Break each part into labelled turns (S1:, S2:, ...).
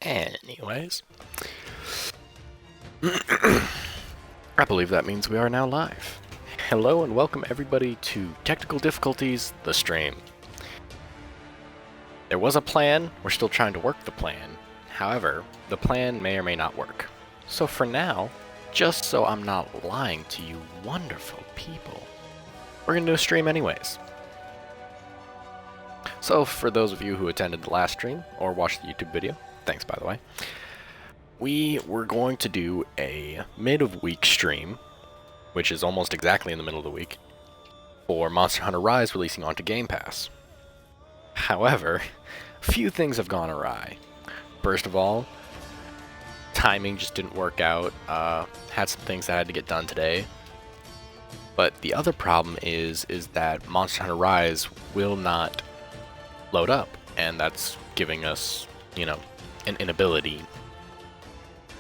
S1: Anyways, I believe that means we are now live. Hello and welcome everybody to Technical Difficulties, the stream. There was a plan, we're still trying to work the plan. However, the plan may or may not work. So for now, just so I'm not lying to you wonderful people, we're gonna do a stream anyways. So for those of you who attended the last stream, or watched the YouTube video, thanks by the way, we were going to do a mid-of-week stream, which is almost exactly in the middle of the week, for Monster Hunter Rise releasing onto Game Pass. However, a few things have gone awry. First of all, timing just didn't work out. Had some things that had to get done today. But the other problem is that Monster Hunter Rise will not load up, and that's giving us, an inability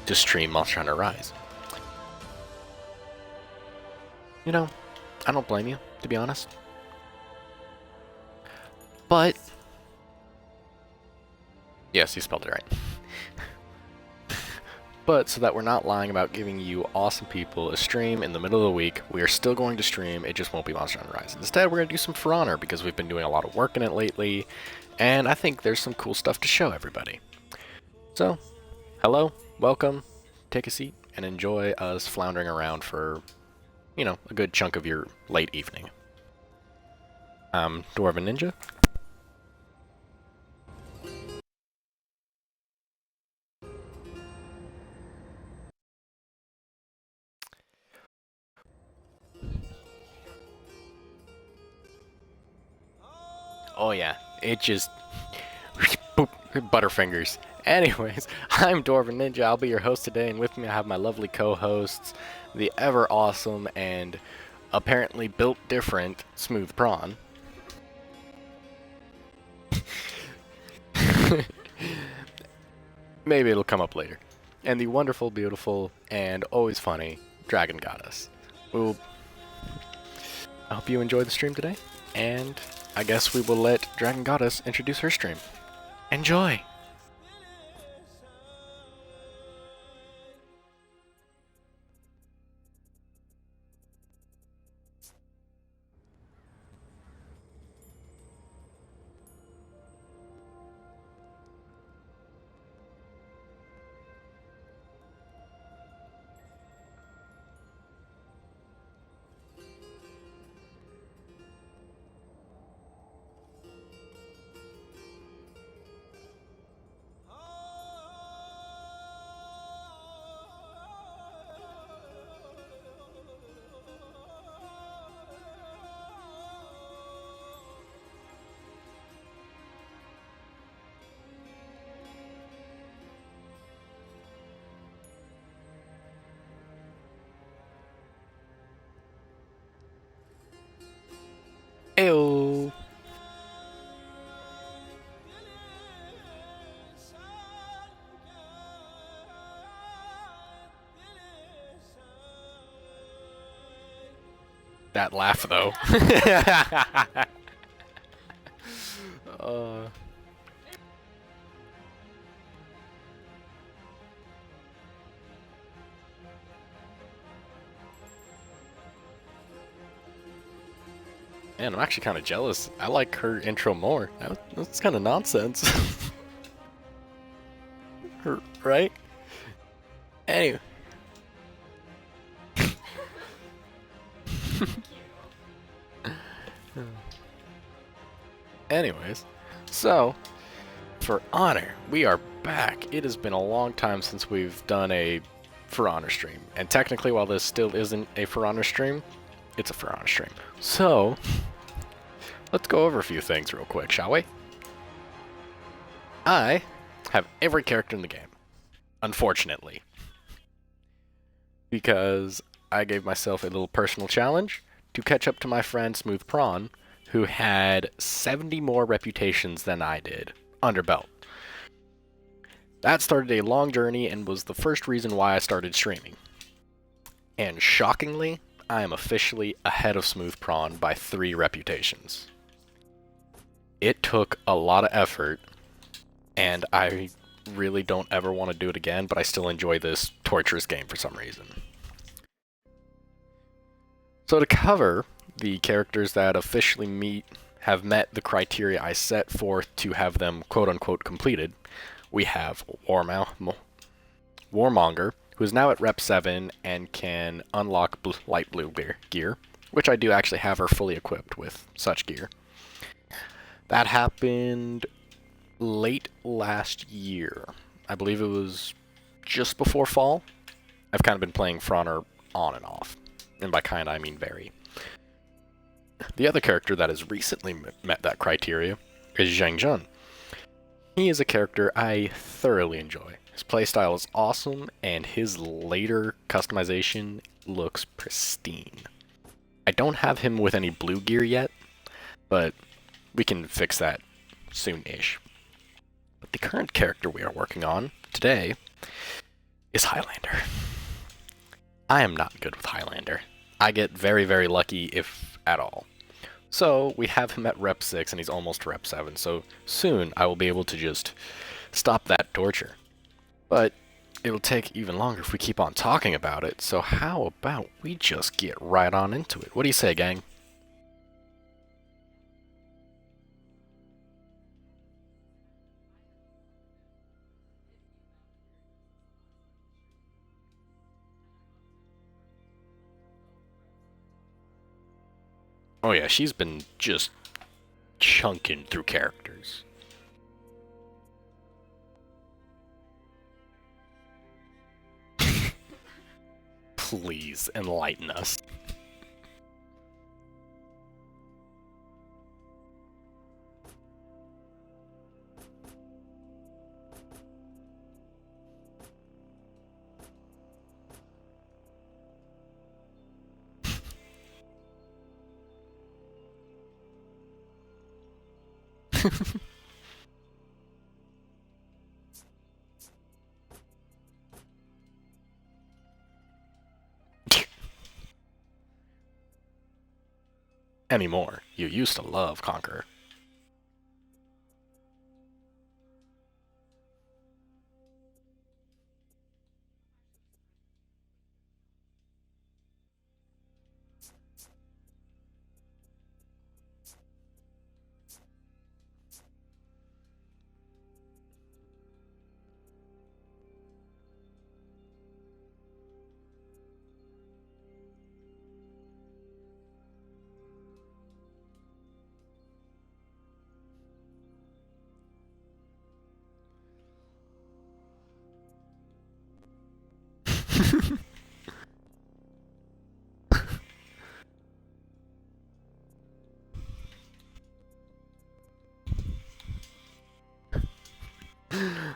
S1: to stream Monster Hunter Rise. I don't blame you, to be honest. But yes, you spelled it right. But so that we're not lying about giving you awesome people a stream in the middle of the week, we are still going to stream, it just won't be Monster Hunter Rise. Instead, we're going to do some For Honor, because we've been doing a lot of work in it lately, and I think there's some cool stuff to show everybody. So, hello, welcome, take a seat, and enjoy us floundering around for, a good chunk of your late evening. I'm Dwarven Ninja. Oh yeah, it just boop, butterfingers. Anyways, I'm Dwarven Ninja. I'll be your host today, and with me I have my lovely co-hosts, the ever awesome and apparently built different Smooth Prawn. Maybe it'll come up later. And the wonderful, beautiful, and always funny Dragon Goddess. I hope you enjoy the stream today, and I guess we will let Dragon Goddess introduce her stream. Enjoy! Ayo! That laugh, though. Man, I'm actually kind of jealous. I like her intro more. That's kind of nonsense. Right? Anyway. Anyways, so, For Honor, we are back. It has been a long time since we've done a For Honor stream. And technically, while this still isn't a For Honor stream, it's a For Honor stream. So, let's go over a few things real quick, shall we? I have every character in the game, unfortunately, because I gave myself a little personal challenge to catch up to my friend Smooth Prawn, who had 70 more reputations than I did under belt. That started a long journey and was the first reason why I started streaming. And shockingly, I am officially ahead of Smooth Prawn by 3 reputations. It took a lot of effort, and I really don't ever want to do it again, but I still enjoy this torturous game for some reason. So to cover the characters that officially have met the criteria I set forth to have them quote-unquote completed, we have Warmonger, who is now at Rep 7 and can unlock light blue gear, which I do actually have her fully equipped with such gear. That happened late last year. I believe it was just before fall. I've kind of been playing Frauner on and off, and by kind I mean very. The other character that has recently met that criteria is Zhang Jun. He is a character I thoroughly enjoy. His playstyle is awesome, and his later customization looks pristine. I don't have him with any blue gear yet, but we can fix that soon-ish. But the current character we are working on today is Highlander. I am not good with Highlander. I get very, very lucky, if at all. So we have him at Rep 6 and he's almost Rep 7, so soon I will be able to just stop that torture. But it'll take even longer if we keep on talking about it, so how about we just get right on into it? What do you say, gang? Oh yeah, she's been just chunking through characters. Please enlighten us. Anymore. You used to love Conqueror.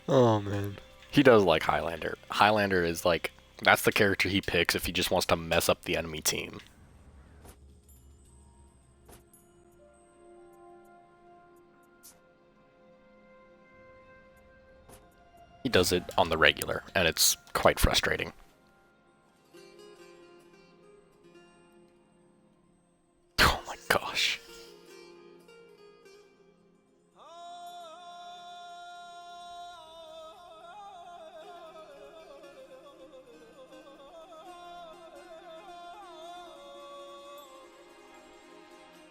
S1: Oh man. He does like Highlander. Highlander is like, that's the character he picks if he just wants to mess up the enemy team. He does it on the regular, and it's quite frustrating. Oh my gosh.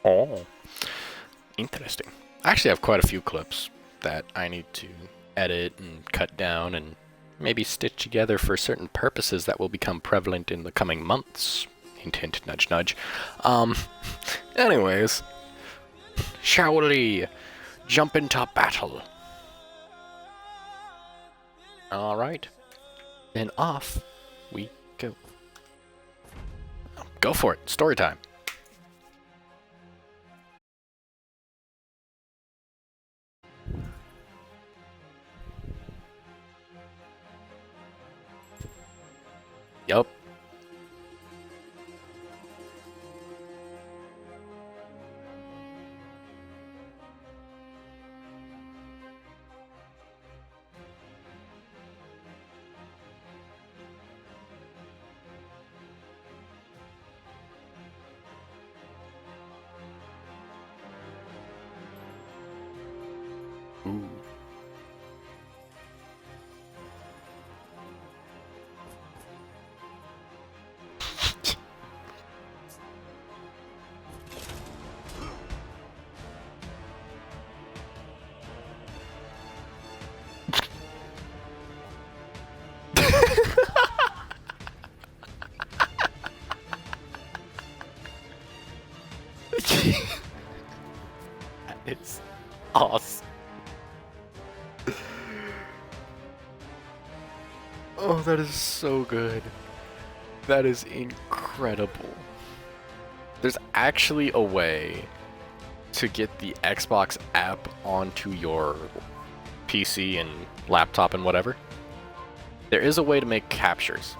S1: Oh. Interesting. I actually have quite a few clips that I need to edit and cut down and maybe stitch together for certain purposes that will become prevalent in the coming months. Hint, hint, nudge, nudge. Anyways. Shall we jump into battle? Alright. Then off we go. Go for it. Story time. Yup. Ooh. awesome. Oh, that is so good. That is incredible. There's actually a way to get the Xbox app onto your PC and laptop and whatever. There is a way to make captures.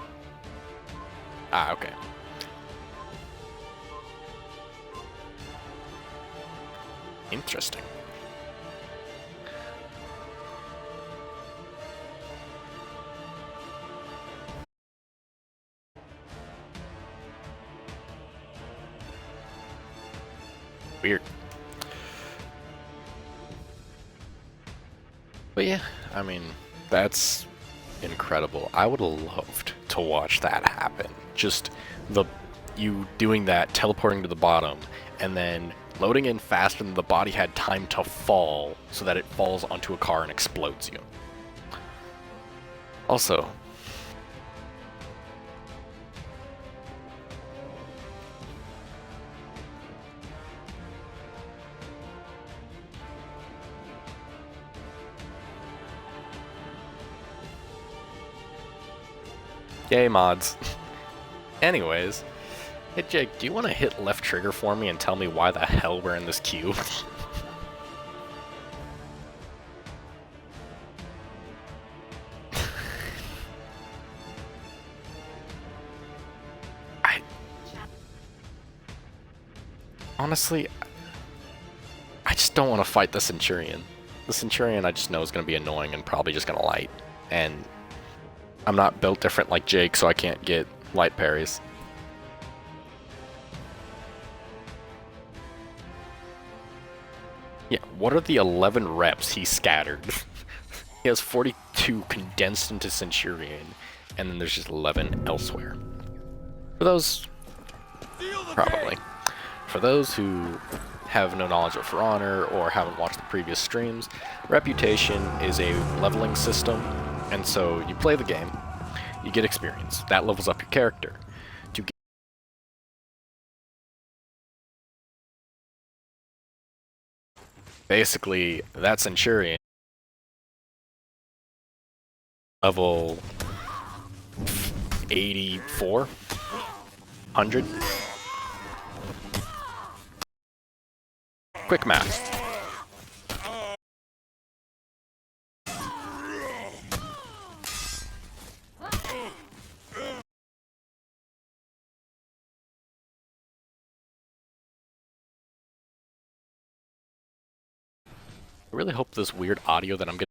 S1: Ah, okay. Interesting. Weird. But yeah, I mean, that's incredible. I would have loved to watch that happen. Just you doing that, teleporting to the bottom, and then loading in faster than the body had time to fall, so that it falls onto a car and explodes you. Also, yay mods. Anyways, hey Jake, do you want to hit left trigger for me and tell me why the hell we're in this queue? Honestly, I just don't want to fight the Centurion. The Centurion I just know is going to be annoying and probably just going to light. And I'm not built different like Jake, so I can't get light parries. Yeah, what are the 11 reps he scattered? He has 42 condensed into Centurion, and then there's just 11 elsewhere. For those, probably. For those who have no knowledge of For Honor or haven't watched the previous streams, Reputation is a leveling system, and so you play the game, you get experience. That levels up your character. Basically, that Centurion level 84, 100. Quick math. I really hope this weird audio that I'm getting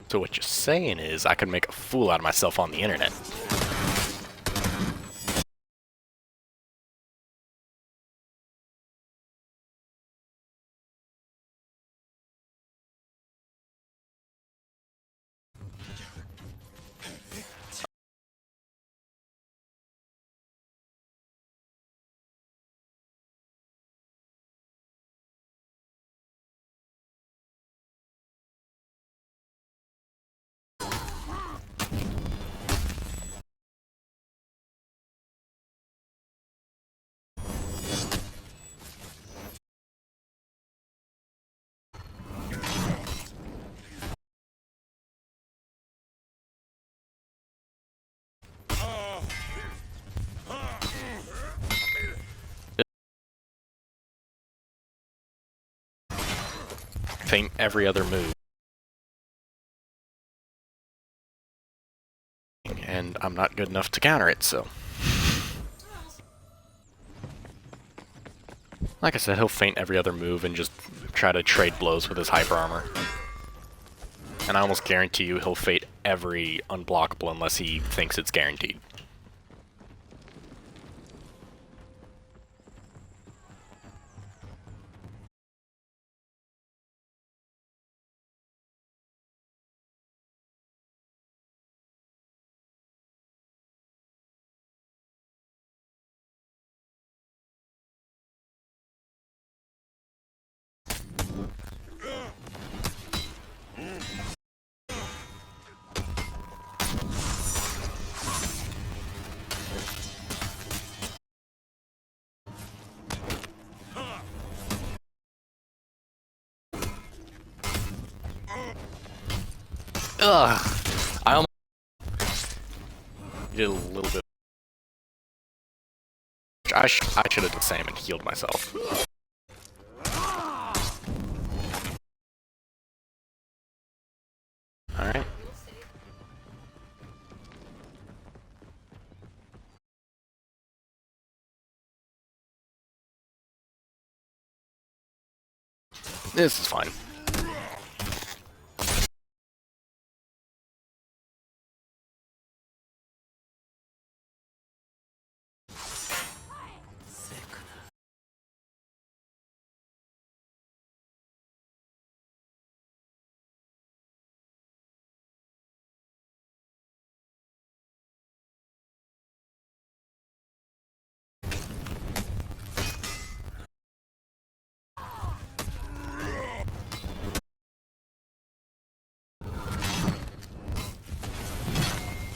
S1: So what you're saying is I could make a fool out of myself on the internet. feint every other move. And I'm not good enough to counter it, so... Like I said, he'll feint every other move and just try to trade blows with his hyper armor. And I almost guarantee you he'll feint every unblockable unless he thinks it's guaranteed. Ugh! I almost did a little bit. I should have done the same and healed myself. Alright. This is fine.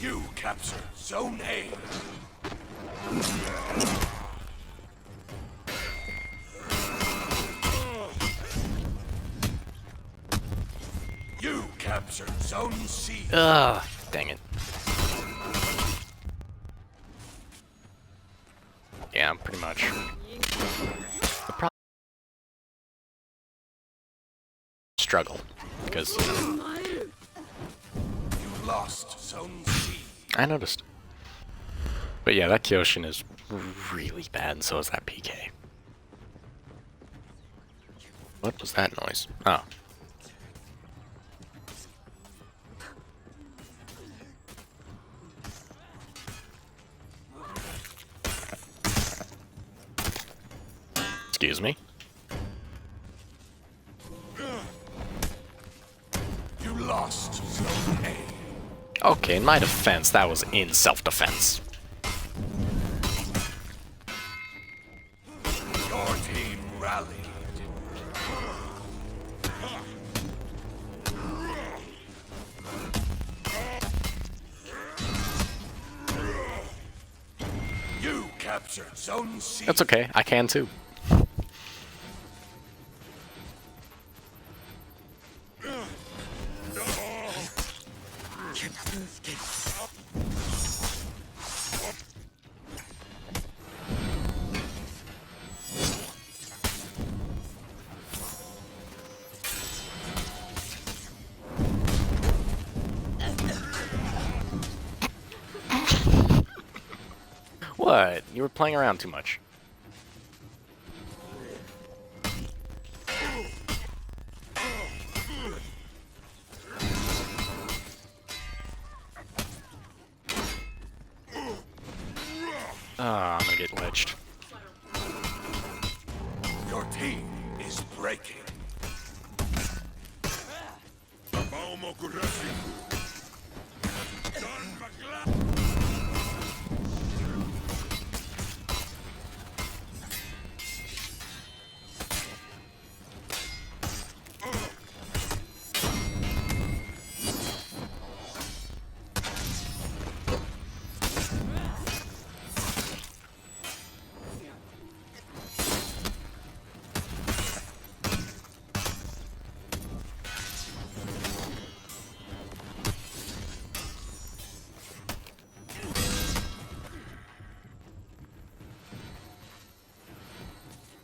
S2: You captured Zone A. You captured Zone C.
S1: Ugh, dang it. Yeah, pretty much. Struggle, because
S2: You lost Zone C.
S1: I noticed. But yeah, that Kyoshin is really bad, and so is that PK. What was that noise? Oh. Excuse me.
S2: You lost Zone A.
S1: Okay, in my defense, that was in self-defense.
S2: Your team rallied. You captured Zone C.
S1: That's okay, I can too. What? You were playing around too much. Ah, I'm gonna get ledged.
S2: Your team is breaking.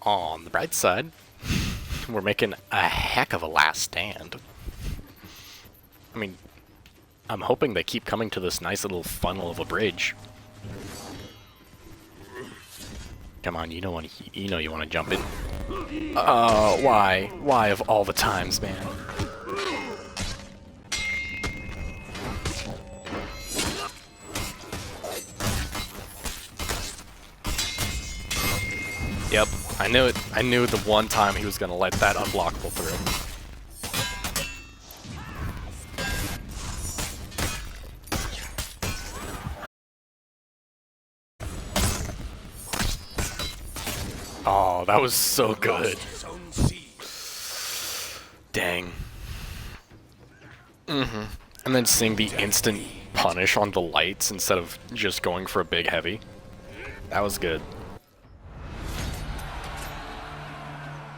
S1: On the bright side, We're making a heck of a last stand. I mean, I'm hoping they keep coming to this nice little funnel of a bridge. Come on, you know you want to jump in. Why? Why of all the times, man? Yep, I knew it. I knew the one time he was gonna let that unblockable through. Oh, that was so good.
S2: Zone C.
S1: Dang. And then seeing the instant punish on the lights instead of just going for a big heavy. That was good.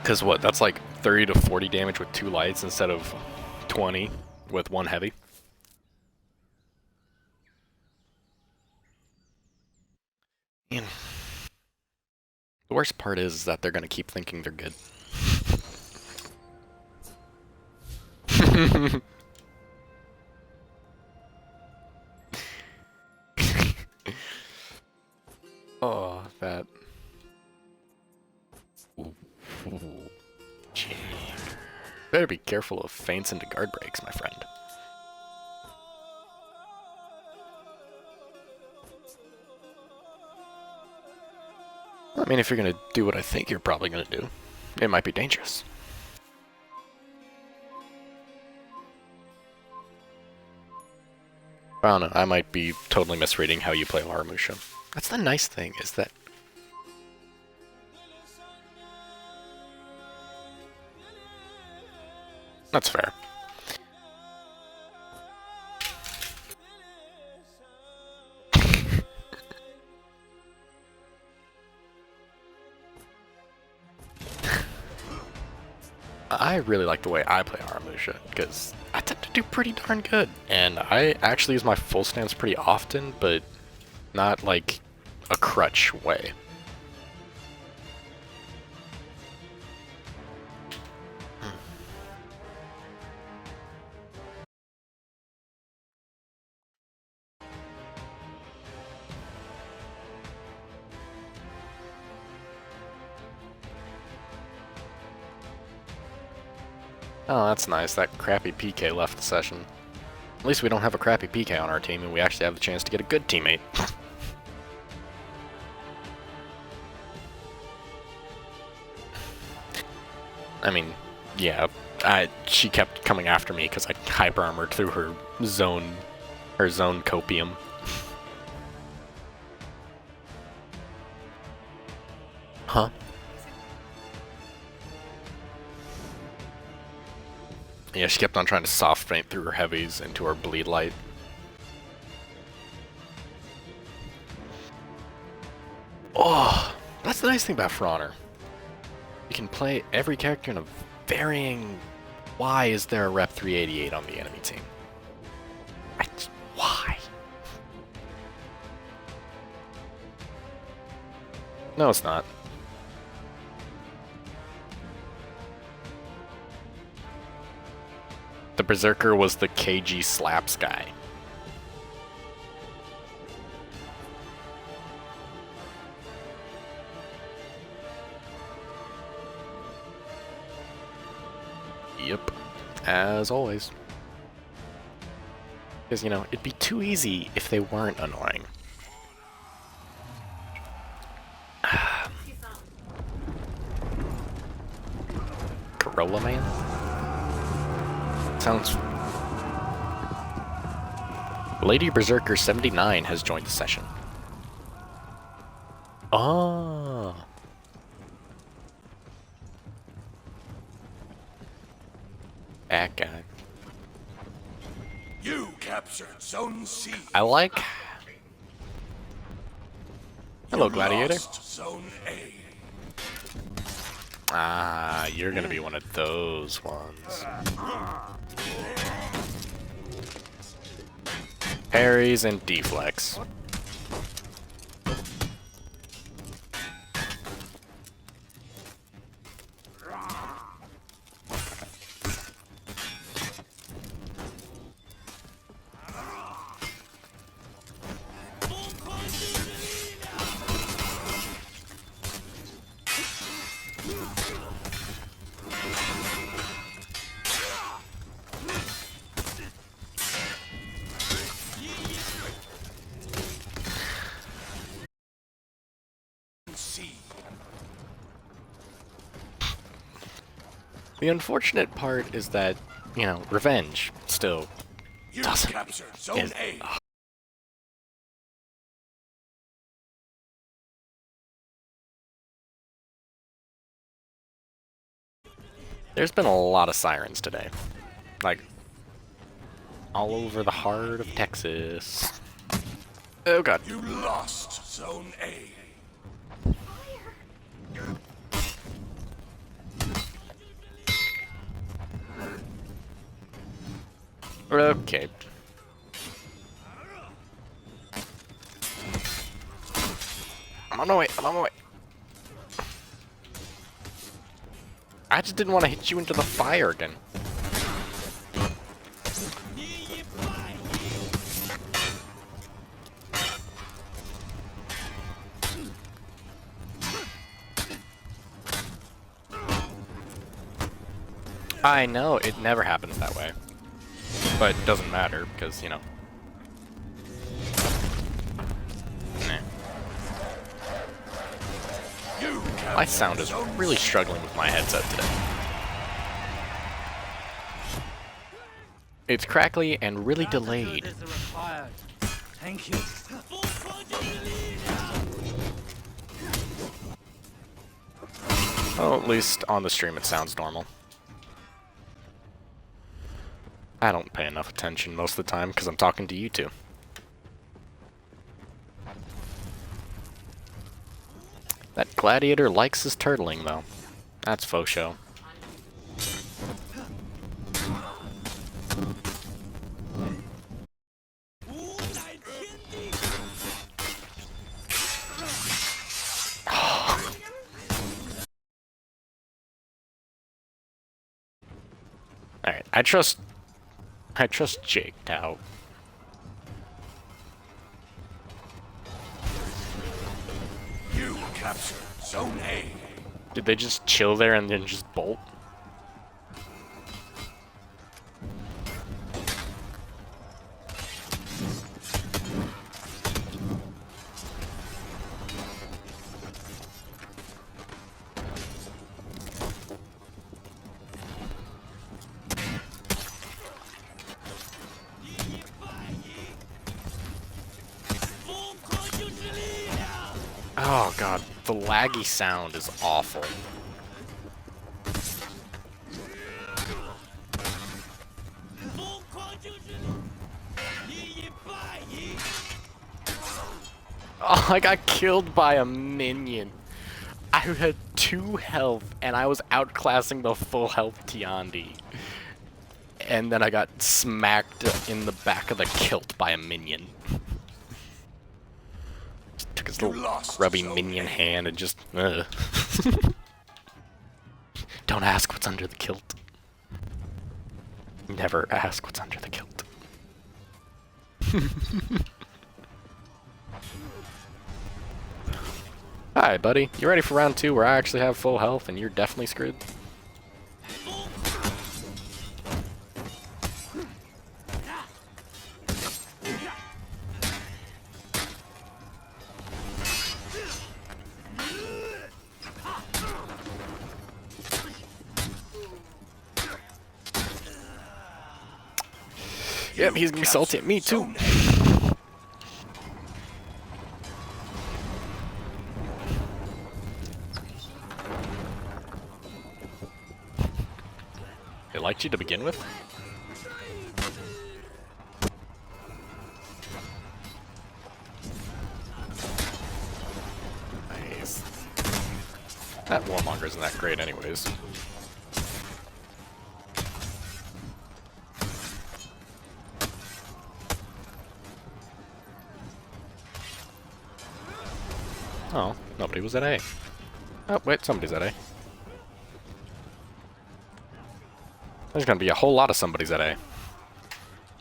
S1: Because what, that's like 30 to 40 damage with 2 lights instead of 20 with 1 heavy. Man. The worst part is that they're going to keep thinking they're good. Oh, that. Ooh. Gee. Better be careful of feints into guard breaks, my friend. I mean, if you're gonna do what I think you're probably gonna do, it might be dangerous. I don't know, I might be totally misreading how you play Aramusha. That's the nice thing, is that... That's fair. I really like the way I play Aramusha, because I tend to do pretty darn good. And I actually use my full stance pretty often, but not like a crutch way. Oh, that's nice. That crappy PK left the session. At least we don't have a crappy PK on our team, and we actually have the chance to get a good teammate. I mean, yeah, she kept coming after me because I hyper armored through her zone copium. Huh? Yeah, she kept on trying to soft feint through her heavies into her bleed light. Oh, that's the nice thing about For Honor. You can play every character in a varying... Why is there a rep 388 on the enemy team? Why? No, it's not. The Berserker was the KG slaps guy. Yep, as always. Because, you know, it'd be too easy if they weren't annoying. Corolla Man? Sounds... Lady Berserker 79 has joined the session. Oh. That guy.
S2: You captured Zone C.
S1: I like... Hello,
S2: You
S1: Gladiator.
S2: lost Zone A.
S1: Ah, you're gonna be one of those ones. Parries and deflects. The unfortunate part is that, you know, revenge still
S2: You
S1: doesn't
S2: captured Zone
S1: is-
S2: A.
S1: There's been a lot of sirens today. Like, all over the heart of Texas. Oh god.
S2: You lost Zone A.
S1: Okay. I'm on my way, I'm on my way. I just didn't want to hit you into the fire again. I know, it never happens that way. But it doesn't matter, because, you know. Nah.
S2: You
S1: My sound is really struggling with my headset today. It's crackly and really delayed.
S3: Thank you.
S1: Well, at least on the stream it sounds normal. I don't pay enough attention most of the time because I'm talking to you two. That gladiator likes his turtling, though. That's faux show. Alright, I trust Jake now.
S2: You captured Zone A.
S1: Did they just chill there and then just bolt? Oh god, the laggy sound is awful. Oh, I got killed by a minion. I had 2 health and I was outclassing the full health Tiandi. And then I got smacked in the back of the kilt by a minion. Just took his little grubby minion hand and just... Don't ask what's under the kilt. Never ask what's under the kilt. Hi, buddy. You ready for round 2 where I actually have full health and you're definitely screwed? Yep, he's gonna be salty at me too. They liked you to begin with? Nice. That Warmonger isn't that great anyways. Oh, nobody was at A. Oh, wait, somebody's at A. There's gonna be a whole lot of somebody's at A.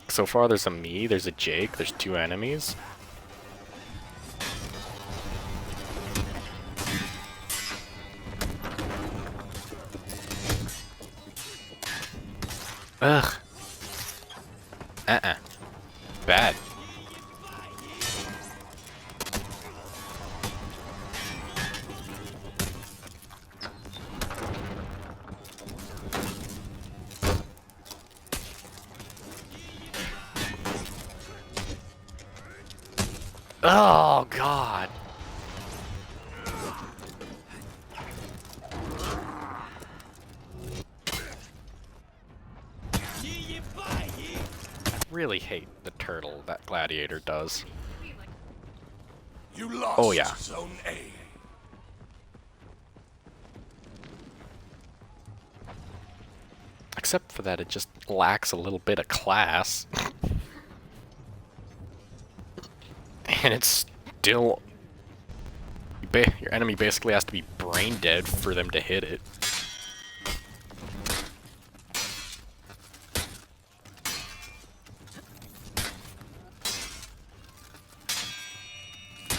S1: So far, there's a me, there's a Jake, there's 2 enemies. Ugh. Bad. Oh, God. I really hate the turtle that Gladiator does.
S2: You lost
S1: Oh, yeah.
S2: Zone A.
S1: Except for that, it just lacks a little bit of class. And it's still... Your enemy basically has to be brain dead for them to hit it.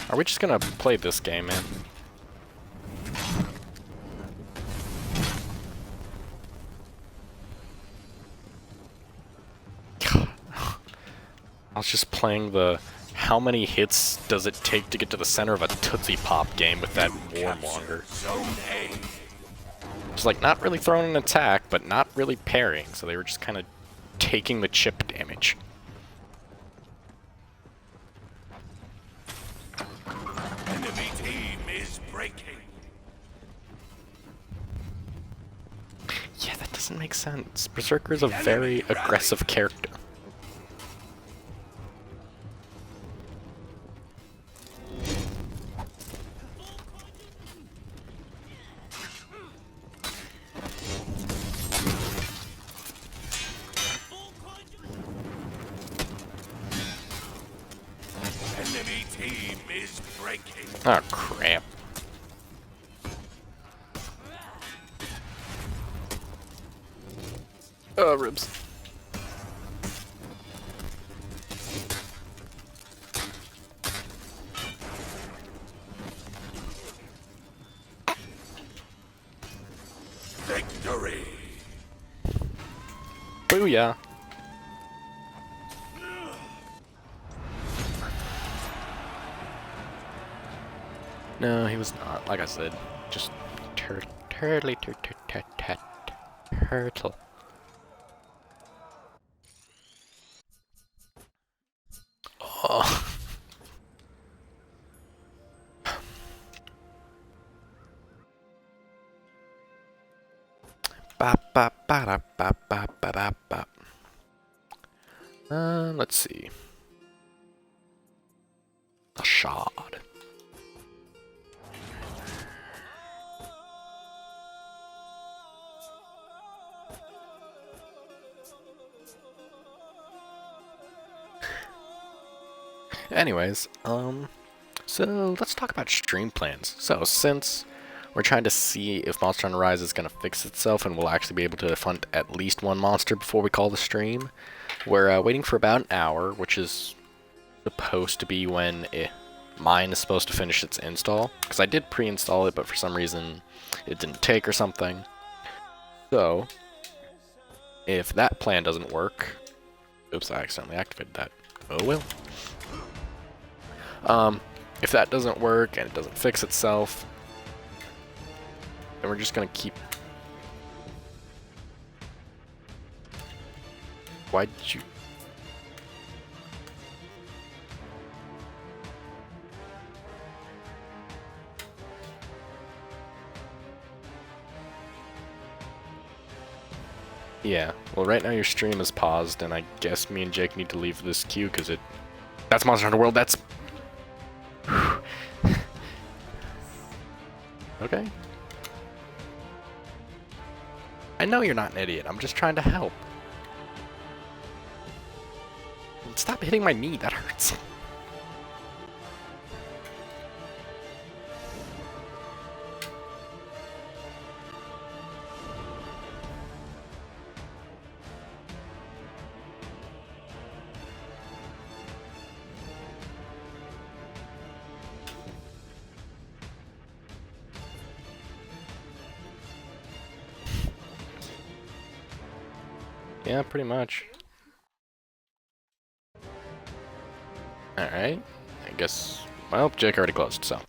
S1: Are we just gonna play this game, man? I was just playing the how many hits does it take to get to the center of a Tootsie Pop game with that Warmonger.
S2: Zone A.
S1: It's like not really throwing an attack, but not really parrying, so they were just kind of taking the chip damage.
S2: Enemy team is breaking.
S1: Yeah, that doesn't make sense. Berserker's a very aggressive character.
S2: Enemy team is breaking.
S1: Oh, crap. Oh, ribs.
S2: Victory.
S1: Booyah. No, he was not. Like I said, just turtle. Oh. Ba ba ba da ba ba ba da ba. Let's see. A shard. Anyways, so let's talk about stream plans. So since we're trying to see if Monster Hunter Rise is going to fix itself and we'll actually be able to hunt at least one monster before we call the stream, we're waiting for about an hour, which is supposed to be when mine is supposed to finish its install. Because I did pre-install it, but for some reason it didn't take or something. So, if that plan doesn't work... Oops, I accidentally activated that. Oh well. If that doesn't work and it doesn't fix itself, then we're just gonna keep... Why did you... Yeah, well right now your stream is paused, and I guess me and Jake need to leave this queue because it... That's Monster Hunter World, that's... Okay. I know you're not an idiot, I'm just trying to help. Stop hitting my knee, that hurts. Yeah, pretty much. Alright. I guess... Well, Jake already closed, so...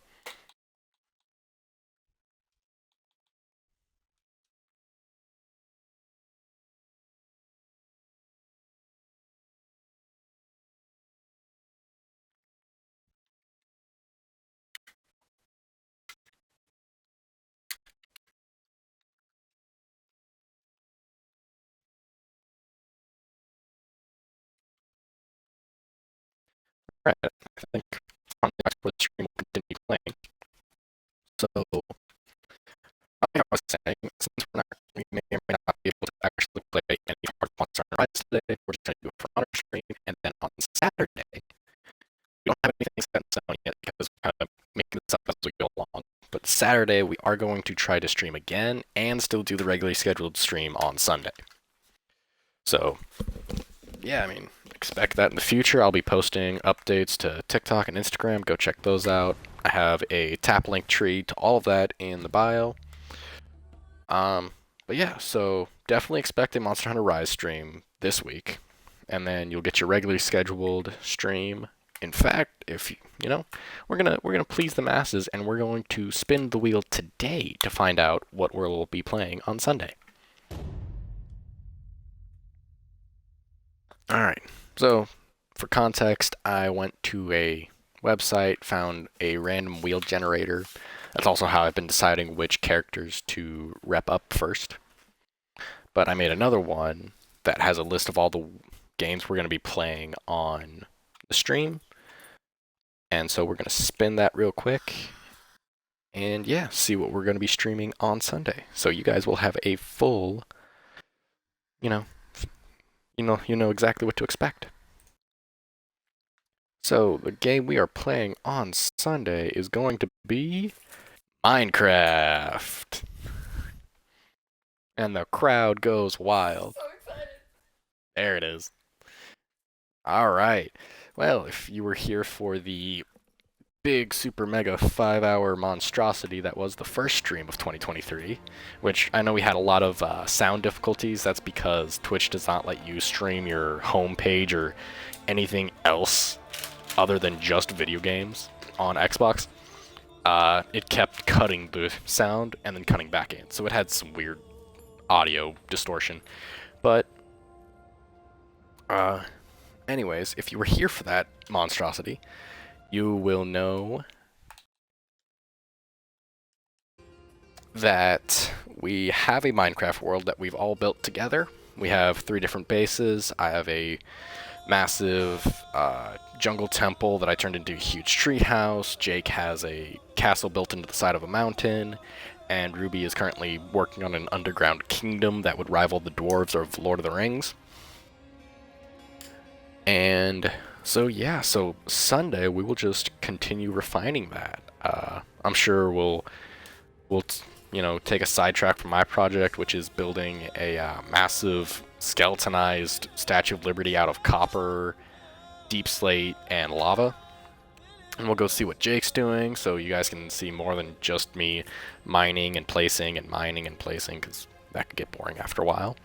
S1: Right, I think on the Xbox stream will continue playing. So, like I was saying, since we may or may not be able to actually play any hard Monster Hunter Rise today, we're just going to do a For Honor stream, and then on Saturday, we don't have anything set in stone yet because we're kind of making this up as we go along. But Saturday, we are going to try to stream again and still do the regularly scheduled stream on Sunday. So, yeah, I mean, expect that in the future. I'll be posting updates to TikTok and Instagram. Go check those out. I have a tap link tree to all of that in the bio. But yeah, so definitely expect a Monster Hunter Rise stream this week, and then you'll get your regularly scheduled stream. In fact, if you know, we're gonna please the masses, and we're going to spin the wheel today to find out what we'll be playing on Sunday. All right. So, for context, I went to a website, found a random wheel generator. That's also how I've been deciding which characters to rep up first. But I made another one that has a list of all the games we're going to be playing on the stream. And so we're going to spin that real quick. And yeah, see what we're going to be streaming on Sunday. So you guys will have a full, you know exactly what to expect. So the game we are playing on Sunday is going to be Minecraft. And the crowd goes wild. So excited. There it is. All right. Well, if you were here for the big super mega 5-hour monstrosity that was the first stream of 2023, which I know we had a lot of sound difficulties. That's because Twitch does not let you stream your home page or anything else other than just video games on Xbox. It kept cutting the sound and then cutting back in, so it had some weird audio distortion. But anyways, if you were here for that monstrosity, you will know that we have a Minecraft world that we've all built together. We have 3 different bases. I have a massive jungle temple that I turned into a huge treehouse. Jake has a castle built into the side of a mountain. And Ruby is currently working on an underground kingdom that would rival the dwarves of Lord of the Rings. And so yeah, so Sunday we will just continue refining that. I'm sure we'll take a sidetrack from my project, which is building a massive skeletonized Statue of Liberty out of copper, deep slate, and lava. And we'll go see what Jake's doing, so you guys can see more than just me mining and placing and mining and placing, because that could get boring after a while.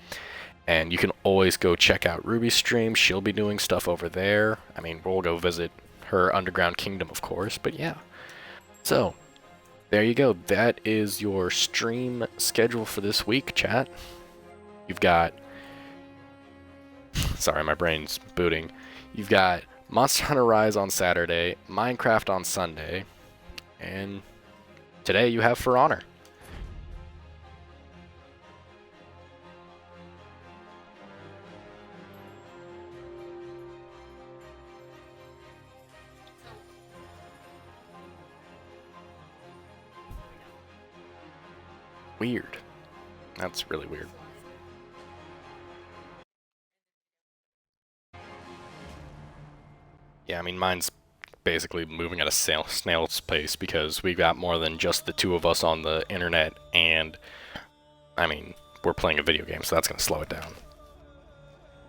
S1: And you can always go check out Ruby's stream. She'll be doing stuff over there. I mean, we'll go visit her underground kingdom, of course, but yeah. So, there you go. That is your stream schedule for this week, chat. You've got... Sorry, my brain's booting. You've got Monster Hunter Rise on Saturday, Minecraft on Sunday, and today you have For Honor. Weird. That's really weird. Yeah, I mean, mine's basically moving at a snail's pace because we've got more than just the 2 of us on the internet, and, I mean, we're playing a video game, so that's going to slow it down.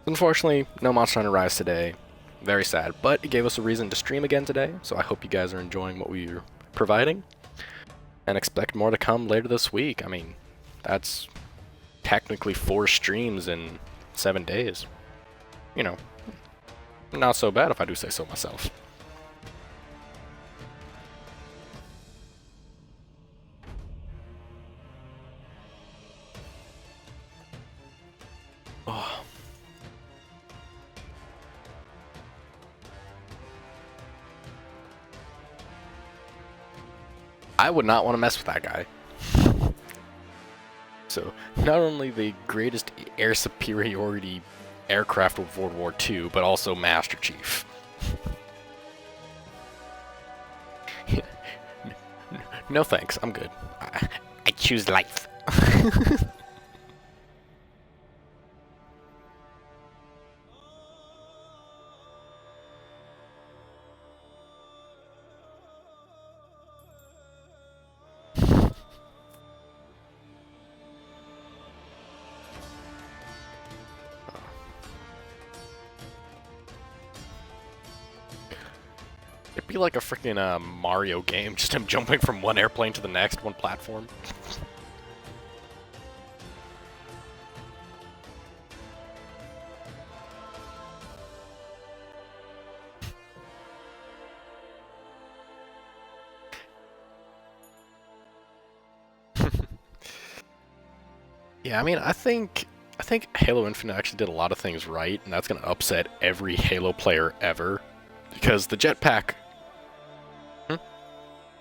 S1: Unfortunately, no Monster Hunter Rise today. Very sad, but it gave us a reason to stream again today, so I hope you guys are enjoying what we're providing, and expect more to come later this week. I mean, that's technically 4 streams in 7 days. You know, not so bad if I do say so myself. Oh. I would not want to mess with that guy. So, not only the greatest air superiority aircraft of World War II, but also Master Chief. No thanks, I'm good. I choose life. It'd be like a freaking Mario game, just him jumping from one airplane to the next, one platform. Yeah, I mean, I think Halo Infinite actually did a lot of things right, and that's gonna upset every Halo player ever, because the jetpack. Hmm?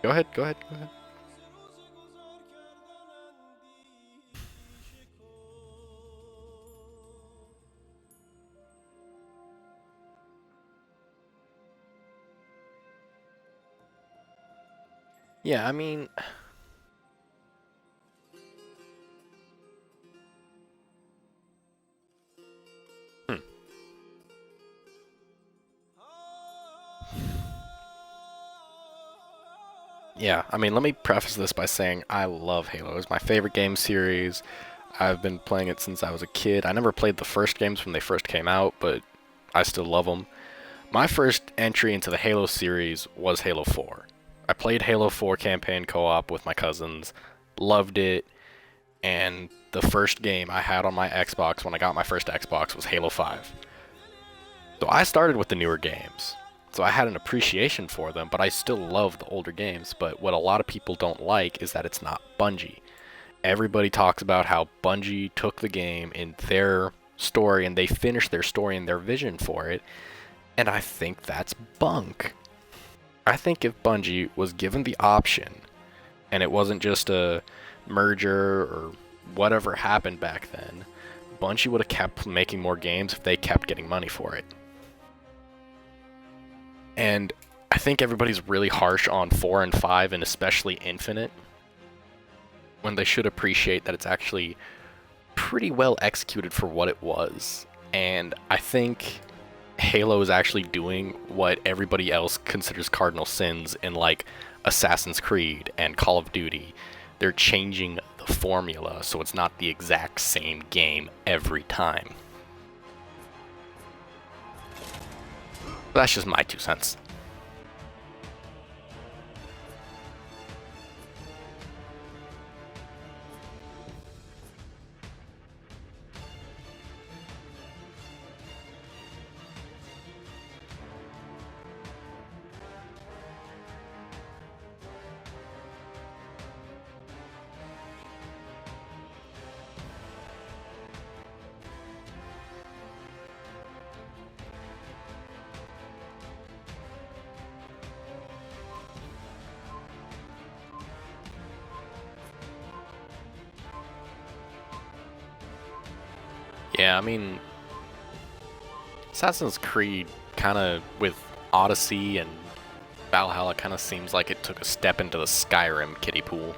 S1: Go ahead, go ahead, go ahead. Yeah, I mean, hmm. Yeah, I mean, let me preface this by saying I love Halo. It's my favorite game series. I've been playing it since I was a kid. I never played the first games when they first came out, but I still love them. My first entry into the Halo series was Halo 4. I played Halo 4 campaign co-op with my cousins, loved it, and the first game I had on my Xbox when I got my first Xbox was Halo 5. So I started with the newer games. So I had an appreciation for them, but I still love the older games. But what a lot of people don't like is that it's not Bungie. Everybody talks about how Bungie took the game in their story and they finished their story and their vision for it. And I think that's bunk. I think if Bungie was given the option and it wasn't just a merger or whatever happened back then, Bungie would have kept making more games if they kept getting money for it. And I think everybody's really harsh on 4 and 5 and especially Infinite, when they should appreciate that it's actually pretty well executed for what it was. And I think Halo is actually doing what everybody else considers cardinal sins in like Assassin's Creed and Call of Duty. They're changing the formula so it's not the exact same game every time. That's just my 2 cents. Yeah, I mean, Assassin's Creed kind of with Odyssey and Valhalla kind of seems like it took a step into the Skyrim kiddie pool.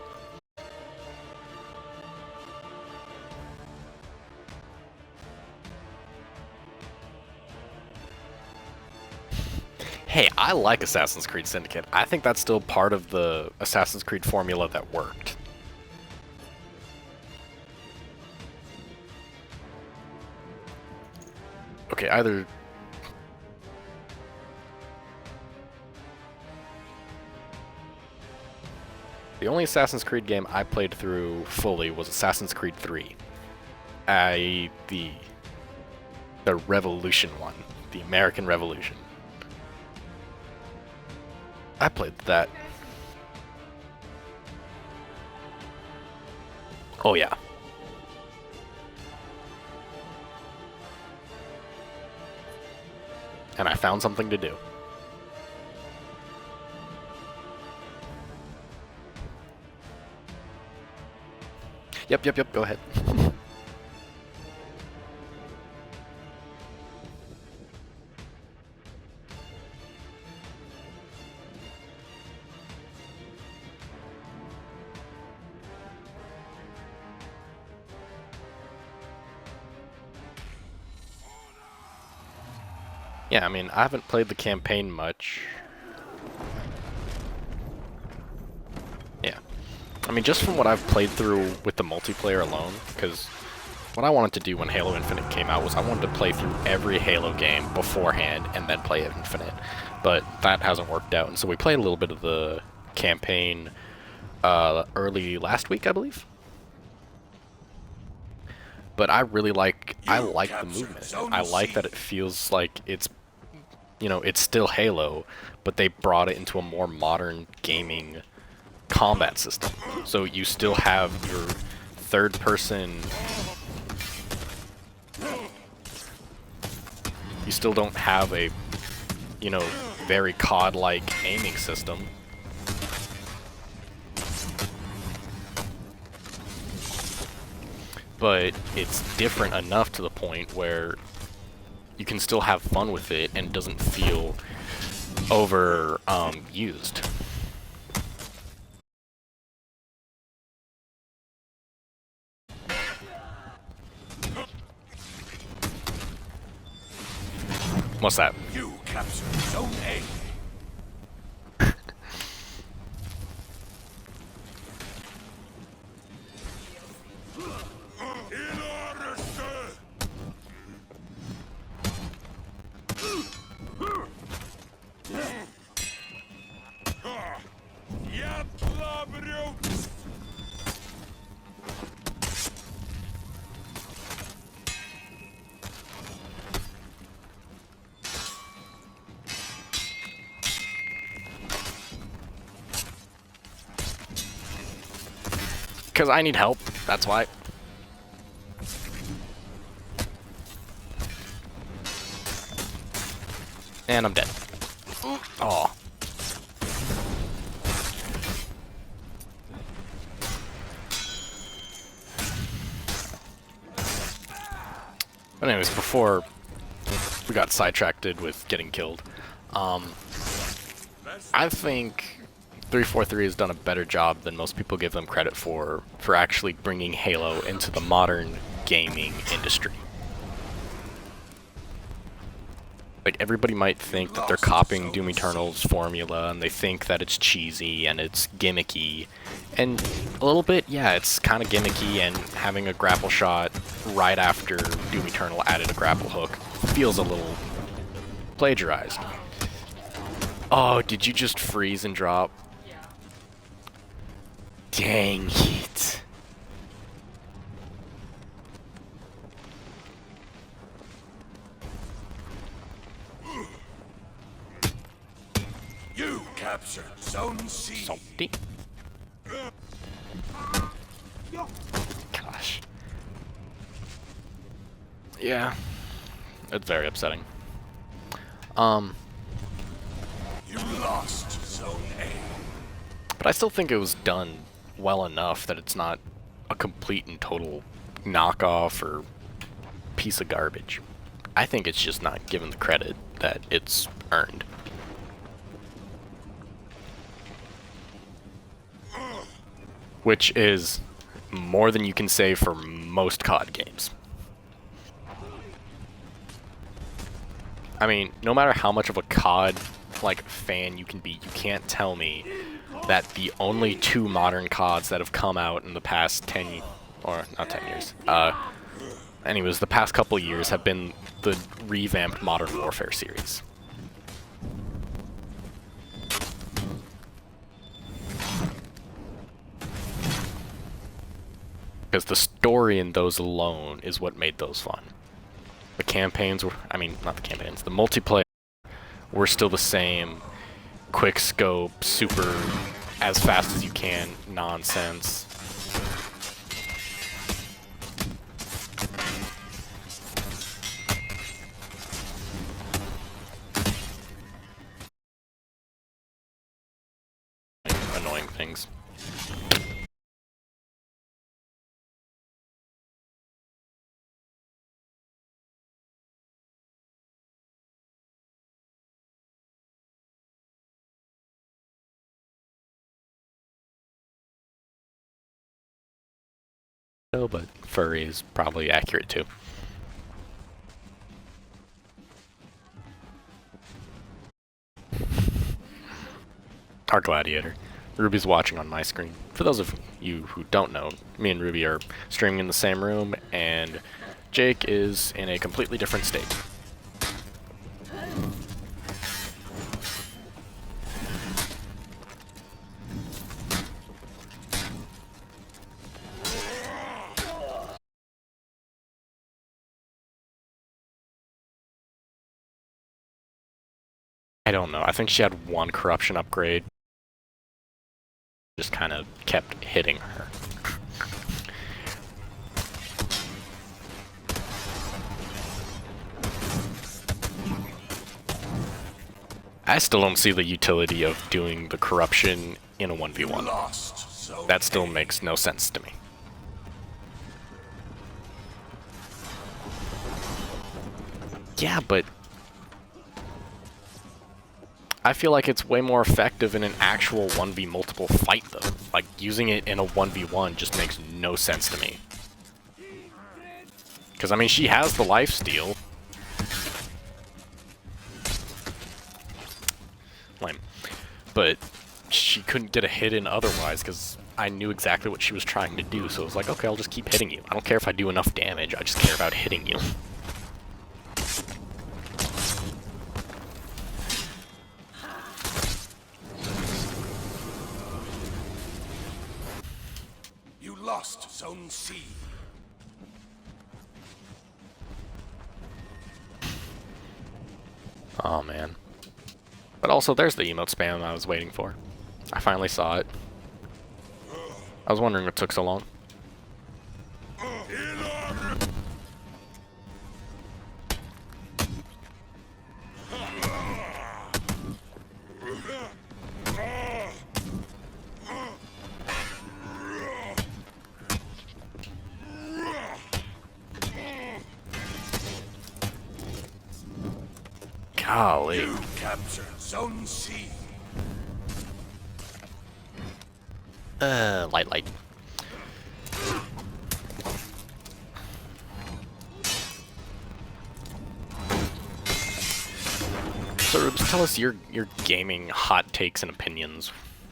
S1: Hey, I like Assassin's Creed Syndicate. I think that's still part of the Assassin's Creed formula that worked. Okay, either... The only Assassin's Creed game I played through fully was Assassin's Creed 3. The Revolution one. The American Revolution. I played that. Oh yeah. And I found something to do. Yep, go ahead. Yeah, I mean, I haven't played the campaign much. Yeah. I mean, just from what I've played through with the multiplayer alone, because what I wanted to do when Halo Infinite came out was I wanted to play through every Halo game beforehand and then play Infinite. But that hasn't worked out, and so we played a little bit of the campaign early last week, I believe. But I really like the movement. I like that it feels like it's, you know, it's still Halo, but they brought it into a more modern gaming combat system. So you still have your third person. You still don't have a, you know, very COD-like aiming system. But it's different enough to the point where you can still have fun with it and it doesn't feel over used. What's that?
S2: You captured Zone A. In order, sir. Я плавлю.
S1: Because I need help, that's why. And I'm dead. Oh. But anyways, before we got sidetracked with getting killed, I think 343 has done a better job than most people give them credit for actually bringing Halo into the modern gaming industry. Like, everybody might think that they're copying Doom Eternal's formula, and they think that it's cheesy and it's gimmicky. And a little bit, yeah, it's kind of gimmicky, and having a grapple shot right after Doom Eternal added a grapple hook feels a little plagiarized. Oh, did you just freeze and drop? Dang it.
S2: You captured Zone C.
S1: Salty. Gosh. Yeah. It's very upsetting.
S2: You lost Zone A.
S1: But I still think it was done well enough that it's not a complete and total knockoff or piece of garbage. I think it's just not given the credit that it's earned. Which is more than you can say for most COD games. I mean, no matter how much of a COD like fan you can be, you can't tell me that the only two modern CODs that have come out in the past 10, or not 10 years, anyways, the past couple years have been the revamped Modern Warfare series. Because the story in those alone is what made those fun. The campaigns were, I mean, not the campaigns, the multiplayer were still the same. Quick scope, super, as fast as you can, nonsense. Annoying things. No, but furry is probably accurate too. our gladiator. Ruby's watching on my screen. For those of you who don't know, me and Ruby are streaming in the same room, and Jake is in a completely different state. I don't know. I think she had one corruption upgrade. Just kind of kept hitting her. I still don't see the utility of doing the corruption in a 1v1.
S2: Lost zone
S1: That still
S2: A.
S1: makes no sense to me. Yeah, but I feel like it's way more effective in an actual 1v multiple fight, though. Like, using it in a 1v1 just makes no sense to me. Because, I mean, she has the lifesteal. Lame. But she couldn't get a hit in otherwise, because I knew exactly what she was trying to do, so it was like, okay, I'll just keep hitting you. I don't care if I do enough damage, I just care about hitting you.
S2: You lost zone C.
S1: Oh, man. But also, there's the emote spam I was waiting for. I finally saw it. I was wondering what took so long. Golly.
S2: You captured zone C.
S1: Light. So, Rubes, tell us your gaming hot takes and opinions,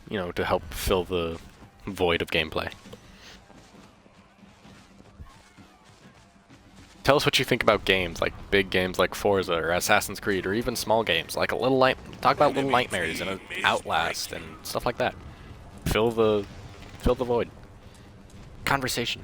S1: you know, to help fill the void of gameplay. Tell us what you think about games, like big games like Forza or Assassin's Creed, or even small games, like talk about Little Nightmares and Outlast and stuff like that. Fill the void. Conversation.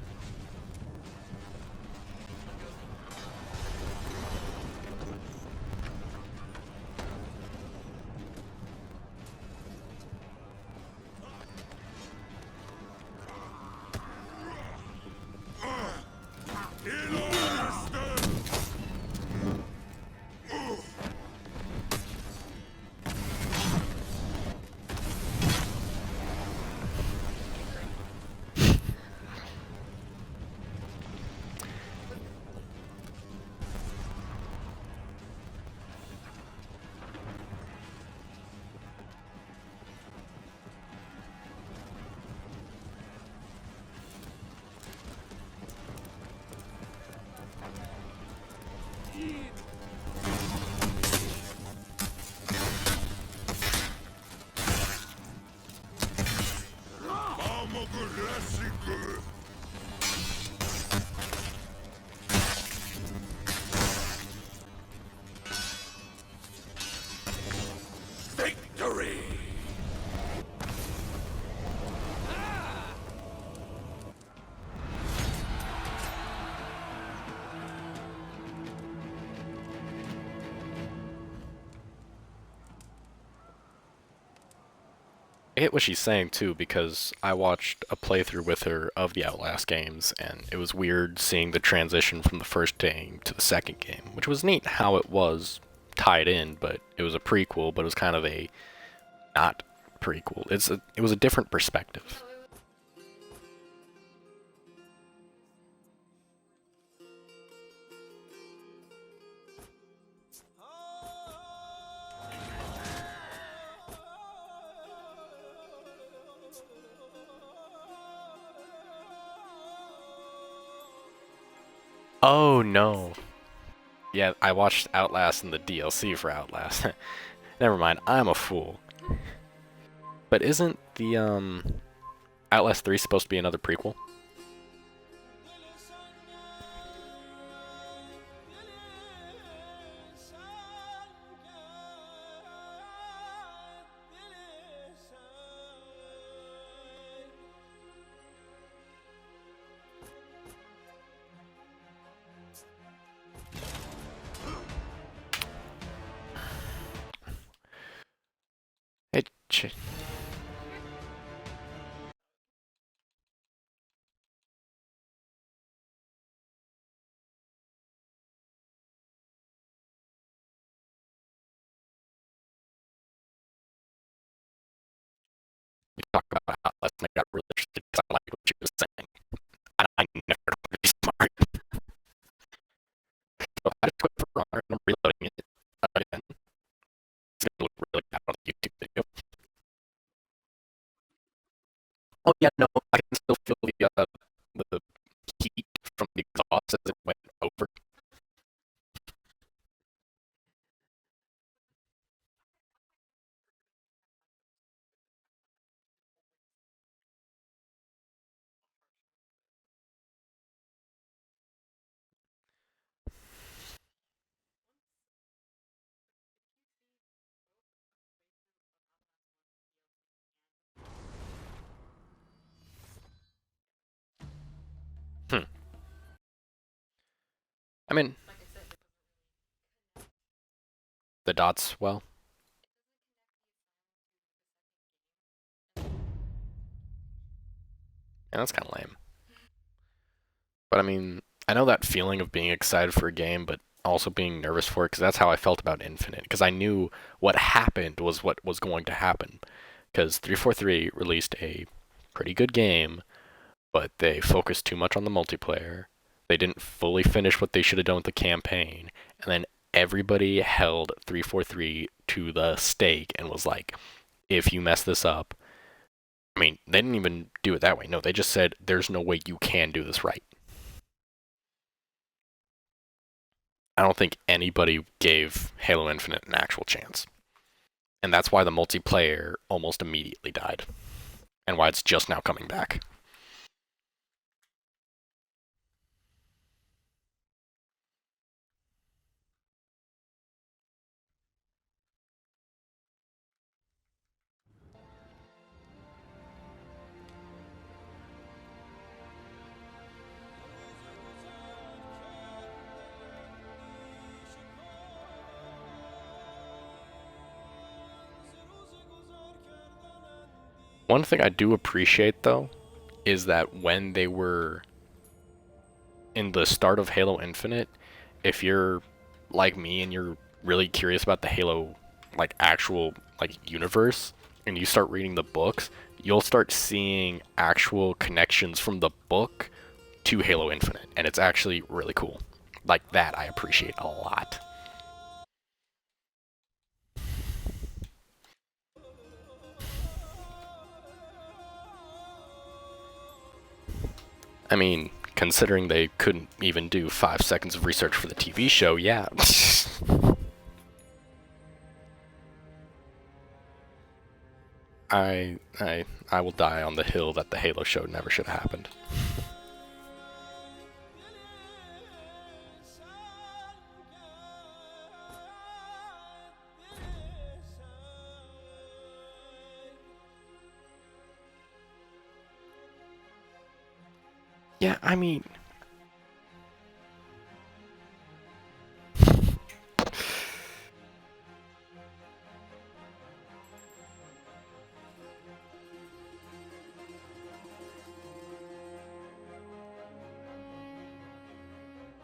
S2: Victory!
S1: I get what she's saying too, because I watched a playthrough with her of the Outlast games, and it was weird seeing the transition from the first game to the second game, which was neat how it was tied in, but it was a prequel, but it was kind of a not prequel. It was a different perspective. Oh no. Yeah, I watched Outlast and the DLC for Outlast. Never mind, I'm a fool. But isn't the Outlast 3 supposed to be another prequel? It we talk about Outlast and I got really interested because I liked what you were saying. And I never know to be smart. So I just went for Honor and I'm reloading it again. It's gonna look really bad on the YouTube video. Oh yeah, no, I can still feel the heat from the exhaust as it went over. I mean, the dots, well. Yeah, that's kind of lame. But I mean, I know that feeling of being excited for a game, but also being nervous for it, because that's how I felt about Infinite. Because I knew what happened was what was going to happen. Because 343 released a pretty good game, but they focused too much on the multiplayer. They didn't fully finish what they should have done with the campaign, and then everybody held 343 to the stake and was like, if you mess this up, I mean, they didn't even do it that way. No, they just said, there's no way you can do this right. I don't think anybody gave Halo Infinite an actual chance. And that's why the multiplayer almost immediately died. And why it's just now coming back. One thing I do appreciate, though, is that when they were in the start of Halo Infinite, if you're like me and you're really curious about the Halo like actual like universe and you start reading the books, you'll start seeing actual connections from the book to Halo Infinite, and it's actually really cool. Like that I appreciate a lot. I mean, considering they couldn't even do 5 seconds of research for the TV show, yeah. I will die on the hill that the Halo show never should have happened. Yeah, I mean...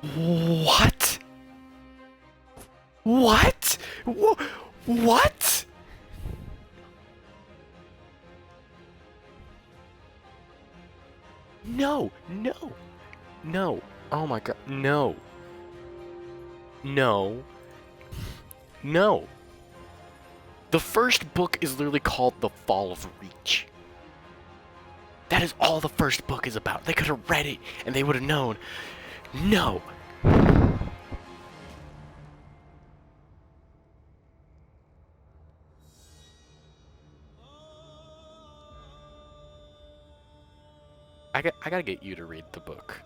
S1: What? What? What? No, no, no. Oh my god, no. No. No. The first book is literally called The Fall of Reach. That is all the first book is about. They could have read it and they would have known. No. I gotta get you to read the book.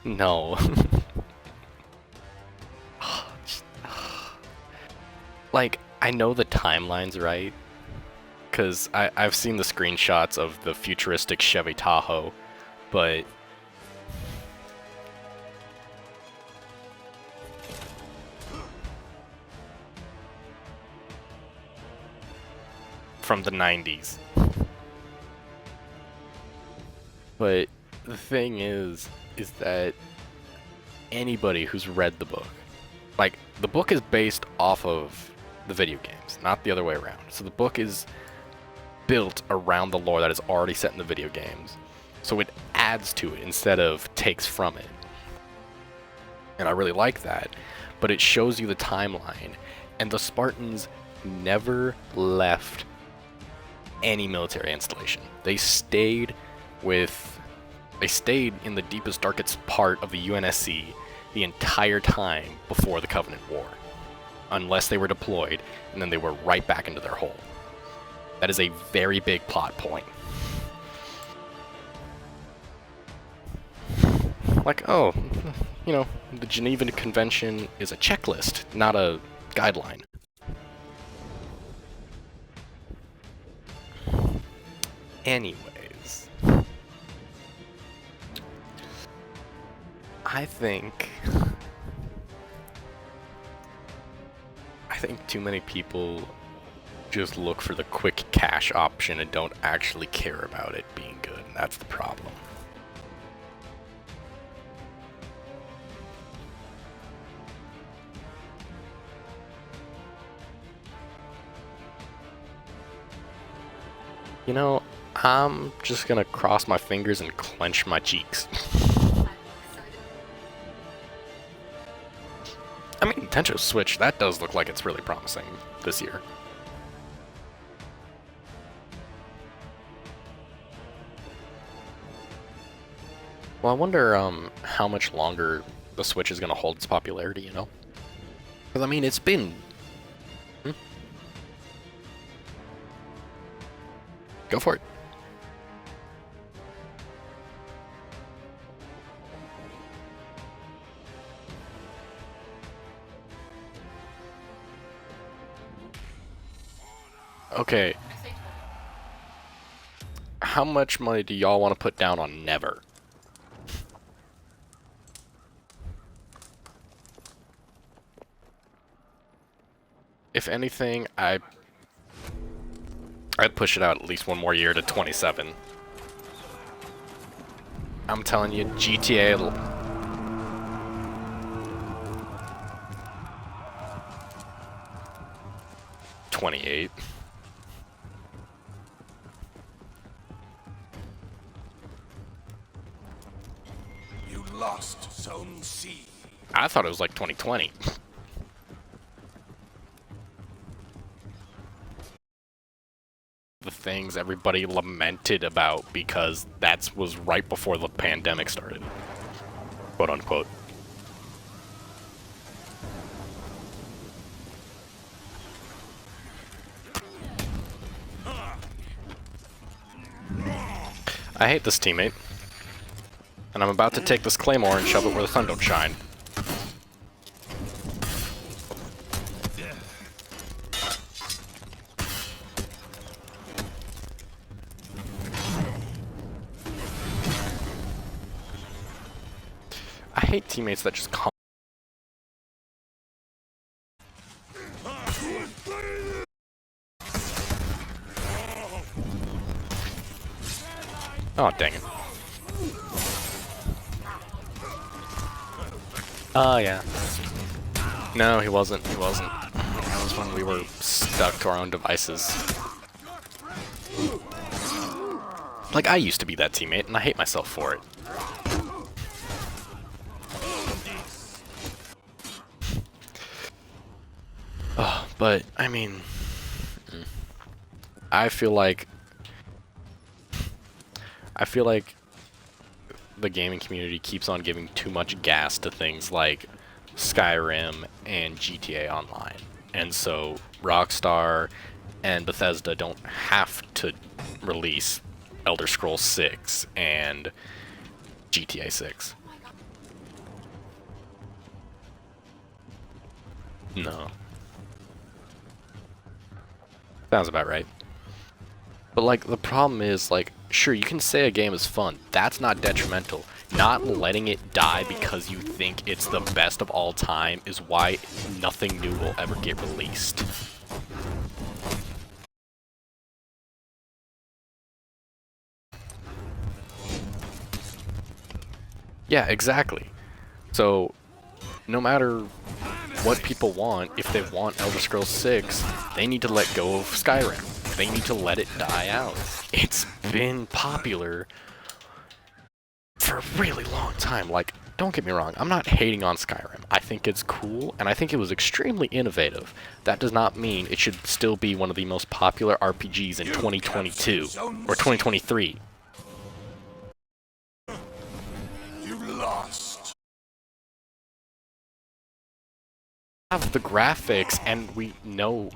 S1: No. Like, I know the timeline's right, because I've seen the screenshots of the futuristic Chevy Tahoe, but from the 90s. But the thing is that anybody who's read the book, like, the book is based off of the video games, not the other way around. So the book is built around the lore that is already set in the video games. So it adds to it instead of takes from it. And I really like that. But it shows you the timeline. And the Spartans never left any military installation. They stayed in the deepest, darkest part of the UNSC the entire time before the Covenant War. Unless they were deployed, and then they were right back into their hole. That is a very big plot point. Like, oh, you know, the Geneva Convention is a checklist, not a guideline. Anyways, I think too many people just look for the quick cash option and don't actually care about it being good, and that's the problem. You know, I'm just gonna cross my fingers and clench my cheeks. I mean, Nintendo Switch, that does look like it's really promising this year. Well, I wonder how much longer the Switch is gonna hold its popularity, you know? Because, I mean, it's been... Go for it. Okay. How much money do y'all want to put down on Never? If anything, I'd push it out at least one more year to 27. I'm telling you, GTA... 28.
S2: You lost Zone C.
S1: I thought it was like 2020. The things everybody lamented about because that was right before the pandemic started. Quote unquote. I hate this teammate. And I'm about to take this claymore and shove it where the sun don't shine. I hate teammates that just come. Oh, dang it. Oh, yeah. No, he wasn't. He wasn't. That was when we were stuck to our own devices. Like, I used to be that teammate, and I hate myself for it. Oh, but, I mean... I feel like the gaming community keeps on giving too much gas to things like Skyrim and GTA Online. And so Rockstar and Bethesda don't have to release Elder Scrolls 6 and GTA 6. No. Sounds about right. But, like, the problem is, like, sure, you can say a game is fun. That's not detrimental. Not letting it die because you think it's the best of all time is why nothing new will ever get released. Yeah, exactly. So, no matter what people want, if they want Elder Scrolls 6, they need to let go of Skyrim. They need to let it die out. It's been popular for a really long time. Like, don't get me wrong, I'm not hating on Skyrim. I think it's cool, and I think it was extremely innovative. That does not mean it should still be one of the most popular RPGs in 2022, or 2023.
S2: You lost.
S1: Have the graphics, and we know...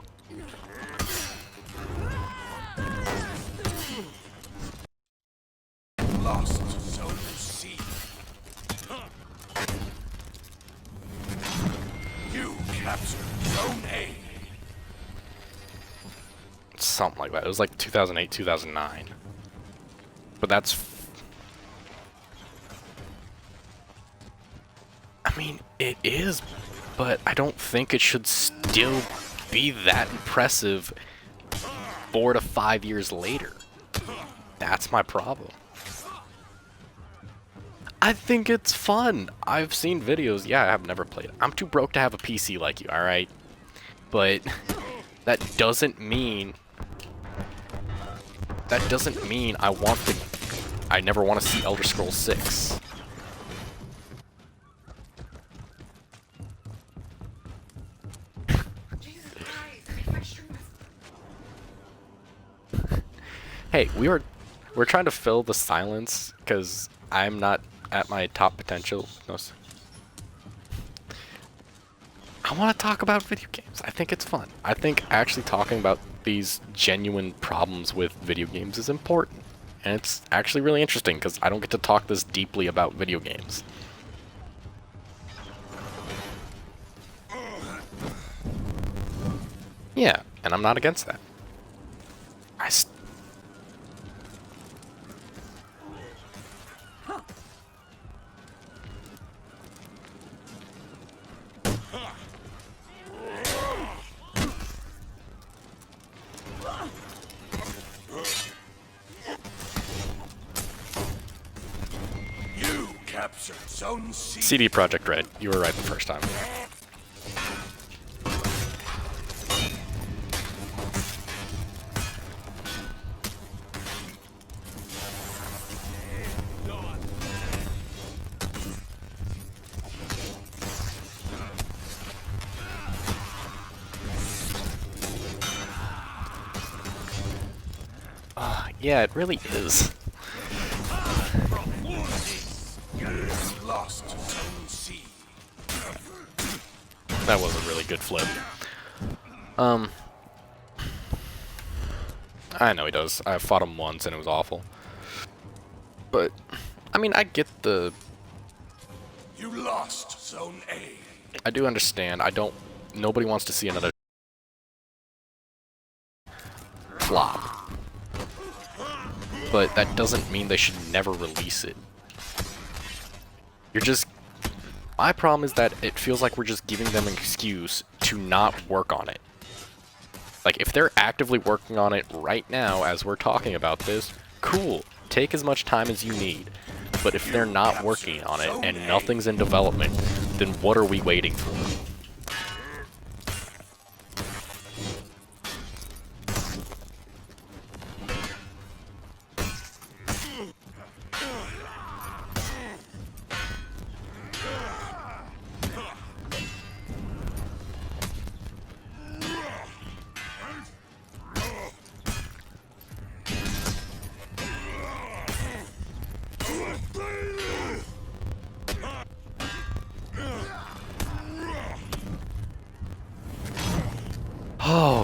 S2: Lost Zone C. You captured Zone A.
S1: Something like that. It was like 2008, 2009. But that's... I mean, it is, but I don't think it should still be that impressive 4 to 5 years later. That's my problem. I think it's fun. I've seen videos. Yeah, I've never played it. I'm too broke to have a PC like you, alright? But that doesn't mean... That doesn't mean I never want to see Elder Scrolls 6. Hey, we're trying to fill the silence because I'm not at my top potential. No, I want to talk about video games. I think it's fun. I think actually talking about these genuine problems with video games is important. And it's actually really interesting because I don't get to talk this deeply about video games. Yeah, and I'm not against that.
S2: Zone C.
S1: CD Projekt Red, you were right the first time. Yeah, it really is.
S2: Lost Zone C.
S1: That was a really good flip. I know he does. I fought him once and it was awful. But, I mean, I get the...
S2: You lost Zone A.
S1: I do understand. Nobody wants to see another flop. But that doesn't mean they should never release it. My problem is that it feels like we're just giving them an excuse to not work on it. Like, if they're actively working on it right now as we're talking about this, cool. Take as much time as you need. But if they're not working on it and nothing's in development, then what are we waiting for?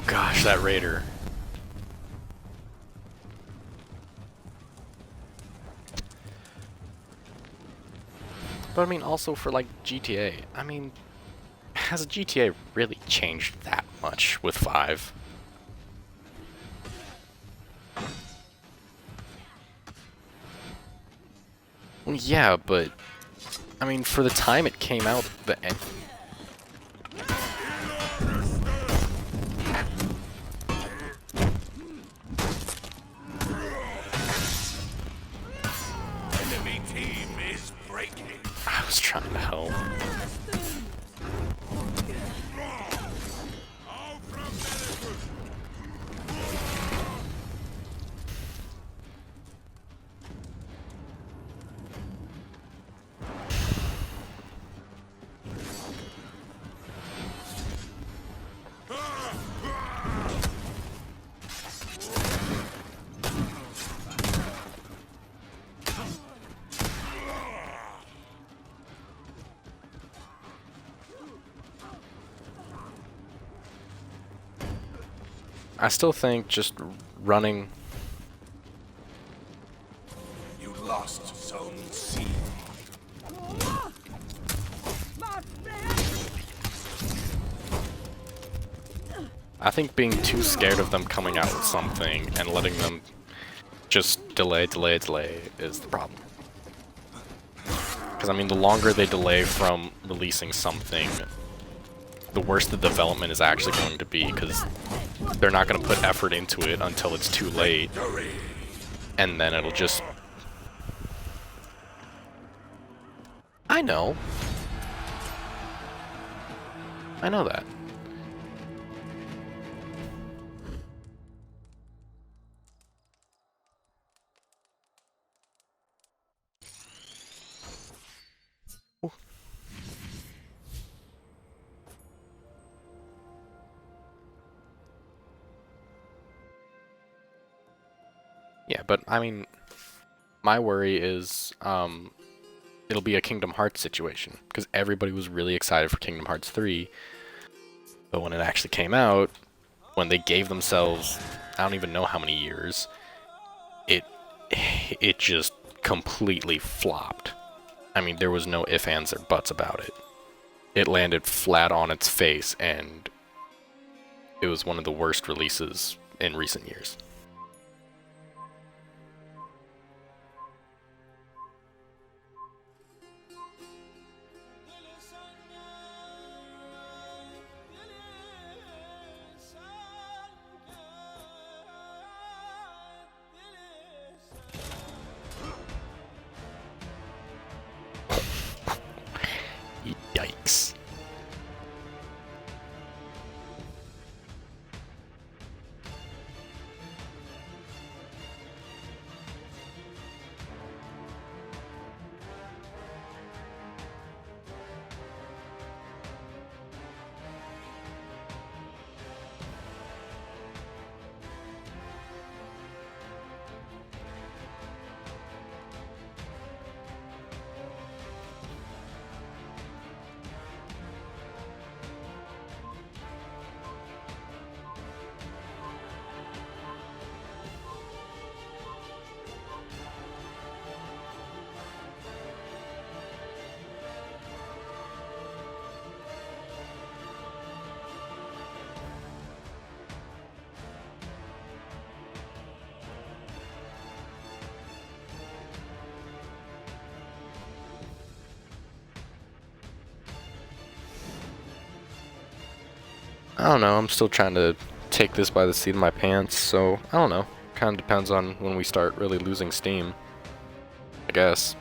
S1: gosh, that raider. But I mean, also for like GTA, I mean, has GTA really changed that much with 5? Well, yeah, but I mean, for the time it came out, the
S2: Enemy team is breaking.
S1: I was trying to help. I still think just running.
S2: You lost Zone C.
S1: I think being too scared of them coming out with something and letting them just delay is the problem. Because I mean, the longer they delay from releasing something, the worse the development is actually going to be, because they're not going to put effort into it until it's too late, and then it'll just... I know that. Ooh. Yeah, but I mean, my worry is it'll be a Kingdom Hearts situation, because everybody was really excited for Kingdom Hearts 3, but when it actually came out, when they gave themselves, I don't even know how many years, it just completely flopped. I mean, there was no ifs, ands, or buts about it. It landed flat on its face, and it was one of the worst releases in recent years. Yikes. I don't know, I'm still trying to take this by the seat of my pants, so I don't know. Kind of depends on when we start really losing steam, I guess.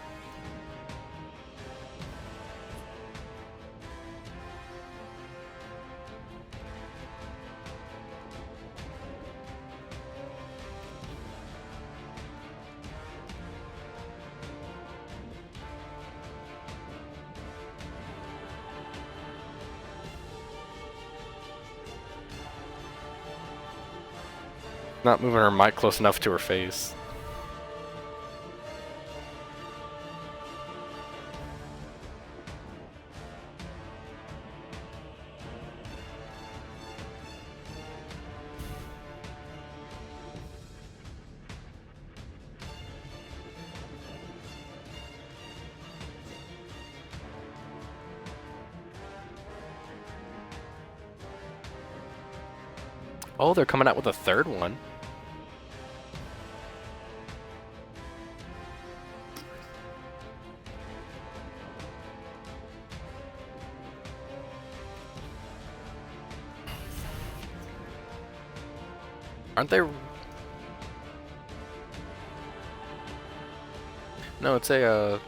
S1: Not moving her mic close enough to her face. Oh, they're coming out with a third one. Aren't they? No, it's a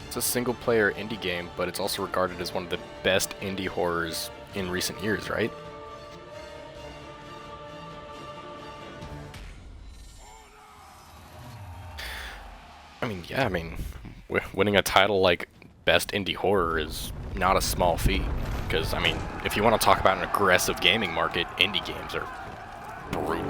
S1: single-player indie game, but it's also regarded as one of the best indie horrors in recent years, right? I mean, yeah, I mean, winning a title like Best Indie Horror is not a small feat. Because, I mean, if you want to talk about an aggressive gaming market, indie games are brutal.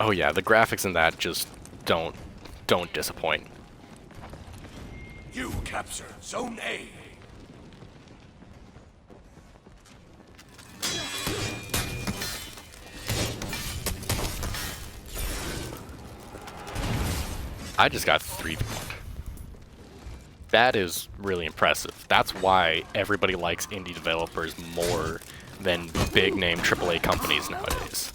S1: Oh yeah, the graphics in that just don't disappoint.
S2: You captured Zone A.
S1: I just got 3 points. That is really impressive. That's why everybody likes indie developers more than big name AAA companies nowadays.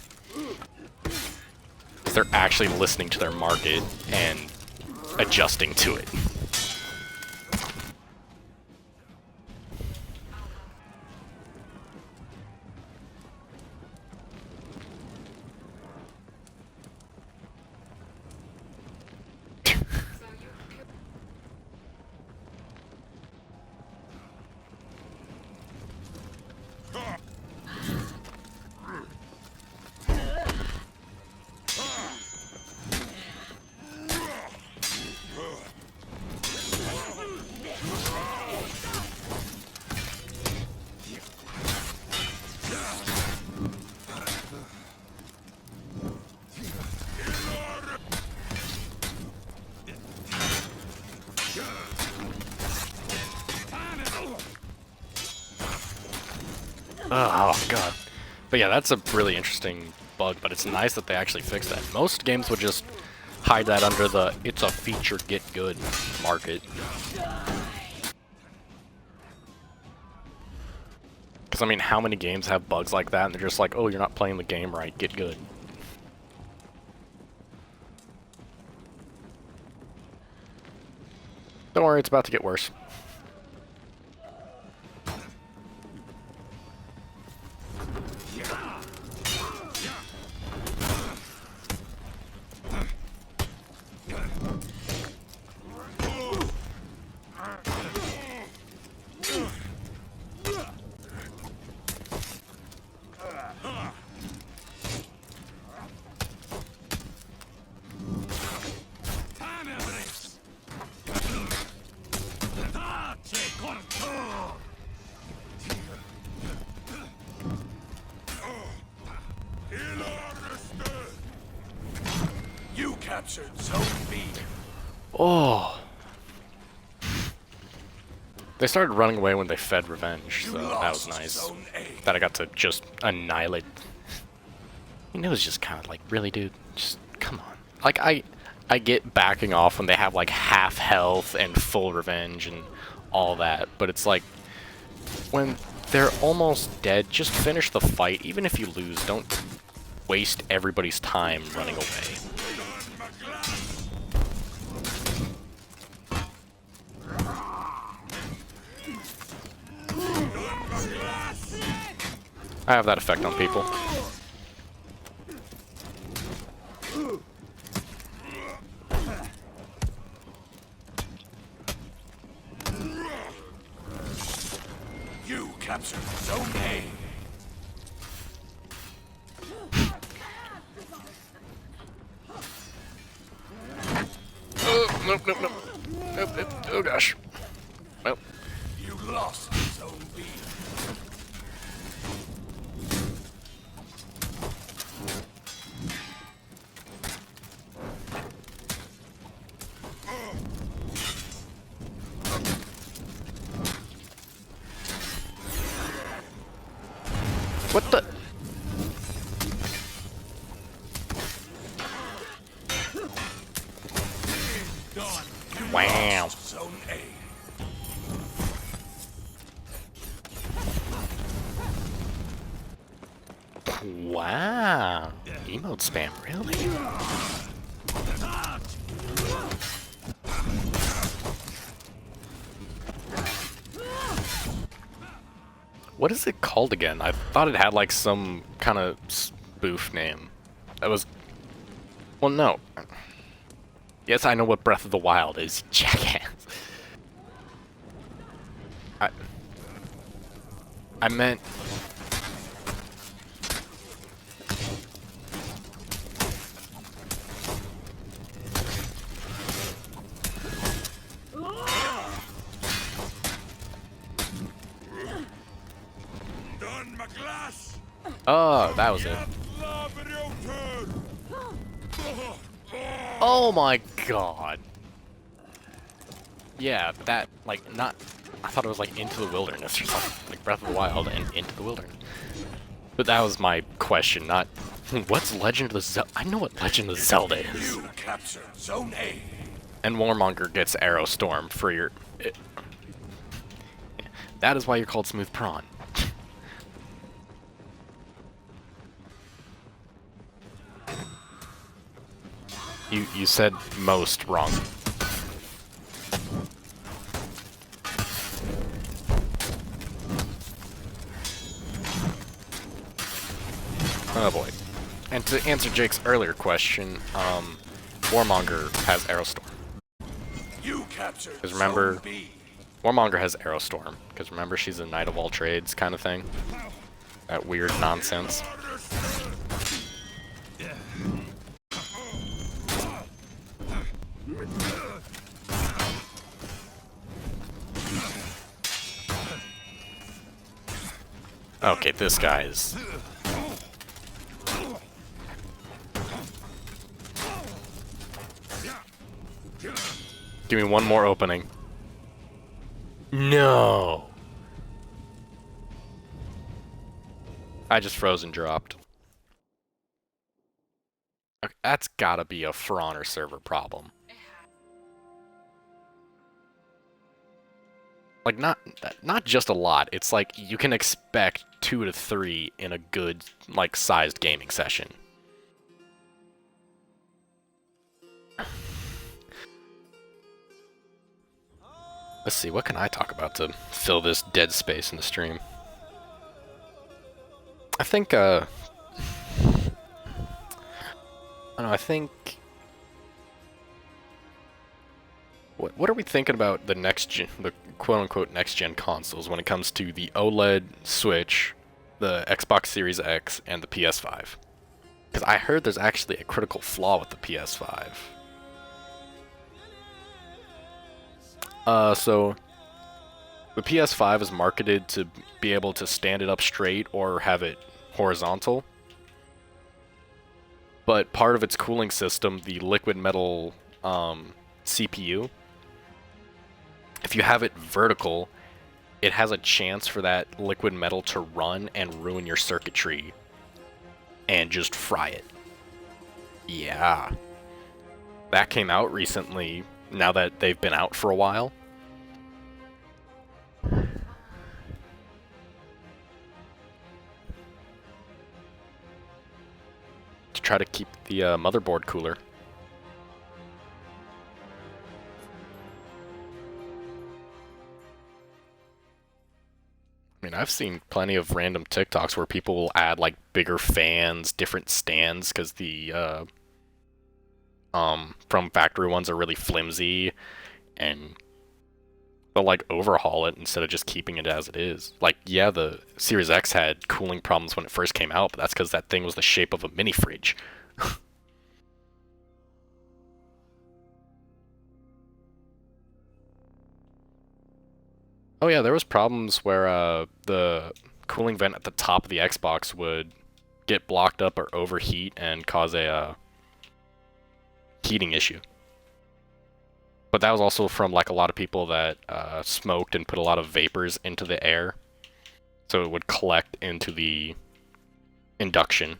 S1: Because they're actually listening to their market and adjusting to it. Oh god. But yeah, that's a really interesting bug, but it's nice that they actually fixed that. Most games would just hide that under the it's a feature get good market. Because I mean, how many games have bugs like that and they're just like, oh, you're not playing the game right, get good. Don't worry, it's about to get worse.
S2: You captured Zone B.
S1: Oh. They started running away when they fed revenge, so that was nice.
S2: Zone A.
S1: That I got to just annihilate. I mean, it was just kind of like, really, dude? Just, come on. Like, I get backing off when they have, like, half health and full revenge and all that, but it's like, when they're almost dead, just finish the fight. Even if you lose, don't waste everybody's time running away. I have that effect on people.
S2: You captured Zone A.
S1: Oh, nope, nope, nope. Nope, nope. Oh gosh. Nope.
S2: You lost Zone B.
S1: What the? Wow.
S2: Zone A.
S1: Wow. Emote spam, really? What is it called again? I thought it had like some kind of spoof name. That was... Well, no. Yes, I know what Breath of the Wild is, jackass. I meant...
S2: Done, McGlass.
S1: Oh, that was it. Oh my god. Yeah, that, like, not... I thought it was, like, Into the Wilderness or something. Like, Breath of the Wild and Into the Wilderness. But that was my question, not... What's Legend of the Zelda? I know what Legend of Zelda is.
S2: You captured Zone A.
S1: And Warmonger gets Arrow Storm for your... That is why you're called Smooth Prawn. You said most wrong. Oh boy. And to answer Jake's earlier question, Warmonger has Arrow Storm.
S2: You captured
S1: Because remember,
S2: Zone B.
S1: Warmonger has Arrow Storm. Because remember, she's a Knight of all trades kind of thing. That weird nonsense. Okay, this guy is... Give me one more opening. No! I just froze and dropped. Okay, that's gotta be a For Honor server problem. Like, not just a lot, it's like you can expect 2 to 3 in a good, like, sized gaming session. Let's see, what can I talk about to fill this dead space in the stream? I think, I don't know, I think... What are we thinking about the next gen, the quote-unquote next-gen consoles when it comes to the OLED Switch, the Xbox Series X, and the PS5? Because I heard there's actually a critical flaw with the PS5. So the PS5 is marketed to be able to stand it up straight or have it horizontal. But part of its cooling system, the liquid metal CPU, if you have it vertical, it has a chance for that liquid metal to run and ruin your circuitry and just fry it. Yeah. That came out recently, now that they've been out for a while. To try to keep the motherboard cooler. I mean, I've seen plenty of random TikToks where people will add like bigger fans, different stands, because the from factory ones are really flimsy, and they'll like overhaul it instead of just keeping it as it is. Like, yeah, the Series X had cooling problems when it first came out, but that's because that thing was the shape of a mini fridge. Oh yeah, there was problems where the cooling vent at the top of the Xbox would get blocked up or overheat and cause a heating issue. But that was also from like a lot of people that smoked and put a lot of vapors into the air, so it would collect into the induction.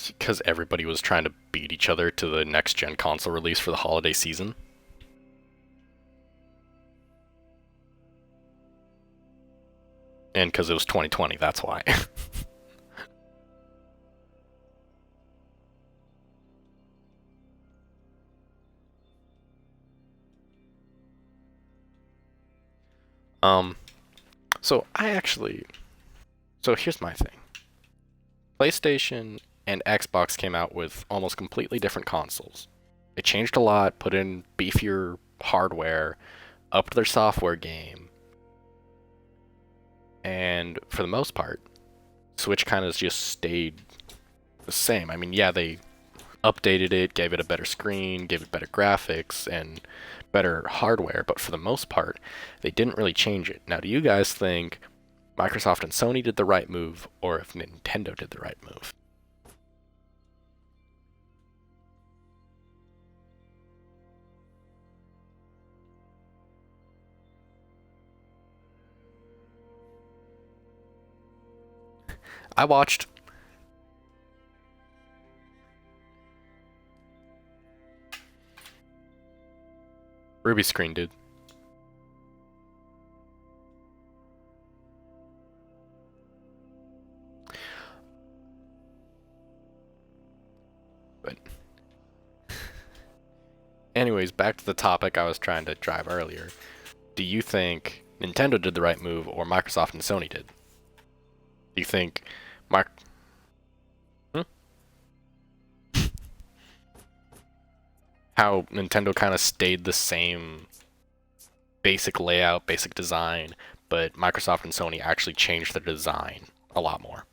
S1: because everybody was trying to beat each other to the next gen console release for the holiday season. And because it was 2020, that's why. So here's my thing. PlayStation and Xbox came out with almost completely different consoles. They changed a lot, put in beefier hardware, upped their software game, and for the most part, Switch kind of just stayed the same. I mean, yeah, they updated it, gave it a better screen, gave it better graphics, and better hardware, but for the most part, they didn't really change it. Now, do you guys think Microsoft and Sony did the right move, or if Nintendo did the right move? I watched Ruby Screen, dude. But anyways, back to the topic I was trying to drive earlier. Do you think Nintendo did the right move, or Microsoft and Sony did? Do you think how Nintendo kind of stayed the same basic layout, basic design, but Microsoft and Sony actually changed their design a lot more?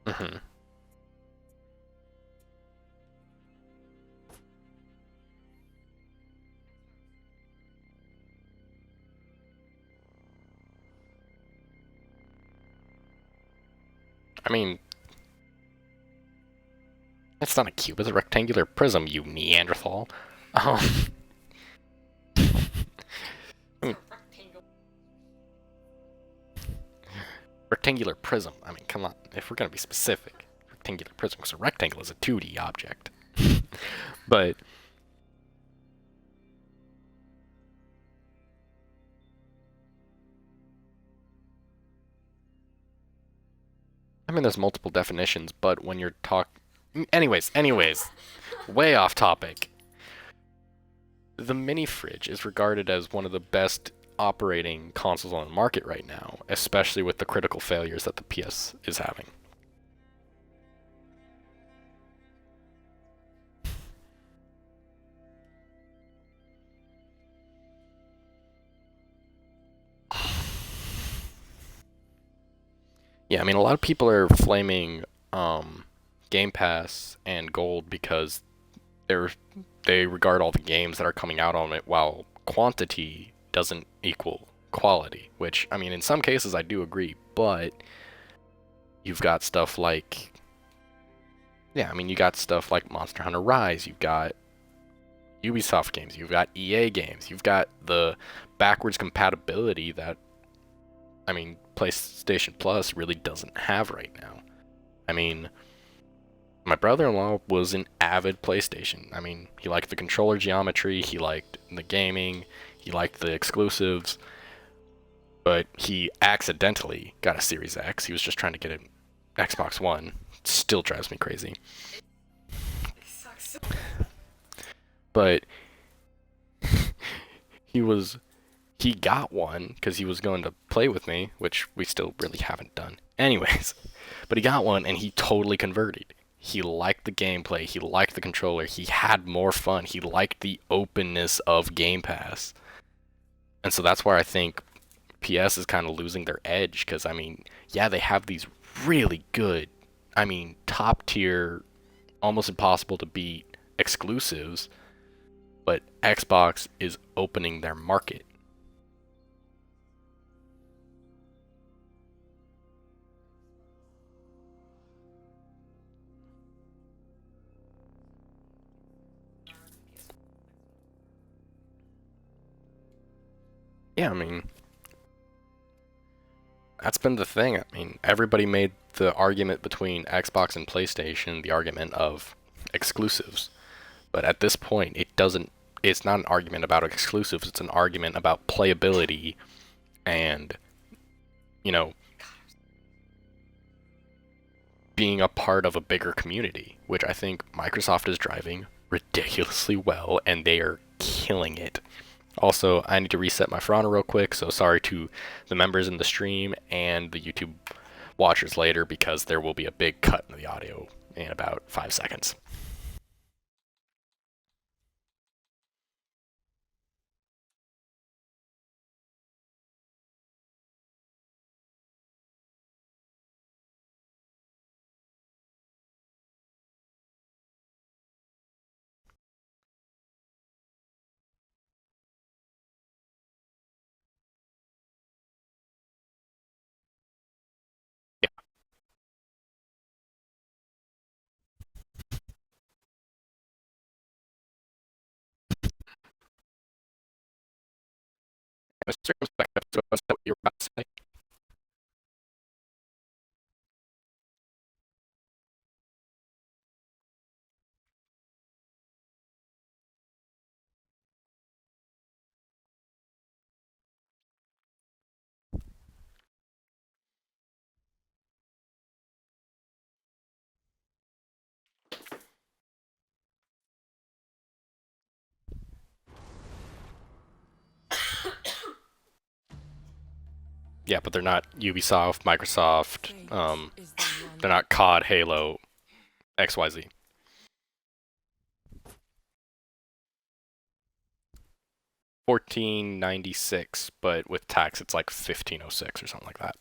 S1: Mm-hmm. I mean, it's not a cube, it's a rectangular prism, you Neanderthal. Um, rectangular prism. I mean, come on. If we're gonna be specific, rectangular prism, because a rectangle is a 2D object. But I mean, there's multiple definitions. But when you're anyways, way off topic. The mini fridge is regarded as one of the best operating consoles on the market right now, especially with the critical failures that the PS is having. Yeah, I mean, a lot of people are flaming Game Pass and Gold because they regard all the games that are coming out on it, while quantity doesn't equal quality, which, I mean, in some cases I do agree, but you've got stuff like, yeah, I mean, you got stuff like Monster Hunter Rise, you've got Ubisoft games, you've got EA games, you've got the backwards compatibility that, I mean, PlayStation Plus really doesn't have right now. I mean, my brother-in-law was an avid PlayStation. I mean, he liked the controller geometry, he liked the gaming, he liked the exclusives, but he accidentally got a Series X. He was just trying to get an Xbox One. Still drives me crazy. But he was He got one because he was going to play with me, which we still really haven't done. Anyways, but he got one and he totally converted. He liked the gameplay, he liked the controller, he had more fun, he liked the openness of Game Pass. And so that's where I think PS is kind of losing their edge because, I mean, yeah, they have these really good, I mean, top tier, almost impossible to beat exclusives, but Xbox is opening their market. Yeah, I mean, that's been the thing. I mean, everybody made the argument between Xbox and PlayStation, the argument of exclusives. But at this point, it's not an argument about exclusives, it's an argument about playability and, you know, being a part of a bigger community, which I think Microsoft is driving ridiculously well, and they are killing it. Also, I need to reset my For Honor real quick, so sorry to the members in the stream and the YouTube watchers later, because there will be a big cut in the audio in about 5 seconds. A circumspect to us that you're about to say. Yeah, but they're not Ubisoft, Microsoft, they're not COD, Halo, XYZ. $14.96, but with tax it's like $15.06 or something like that.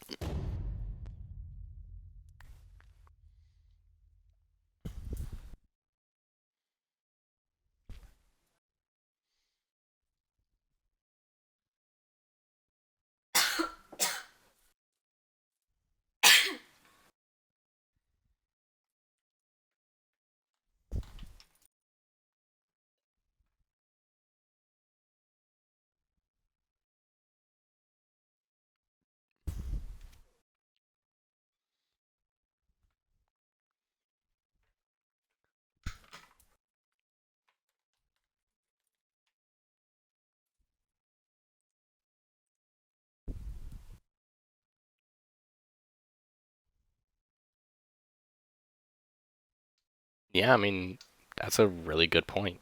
S1: Yeah, I mean, that's a really good point.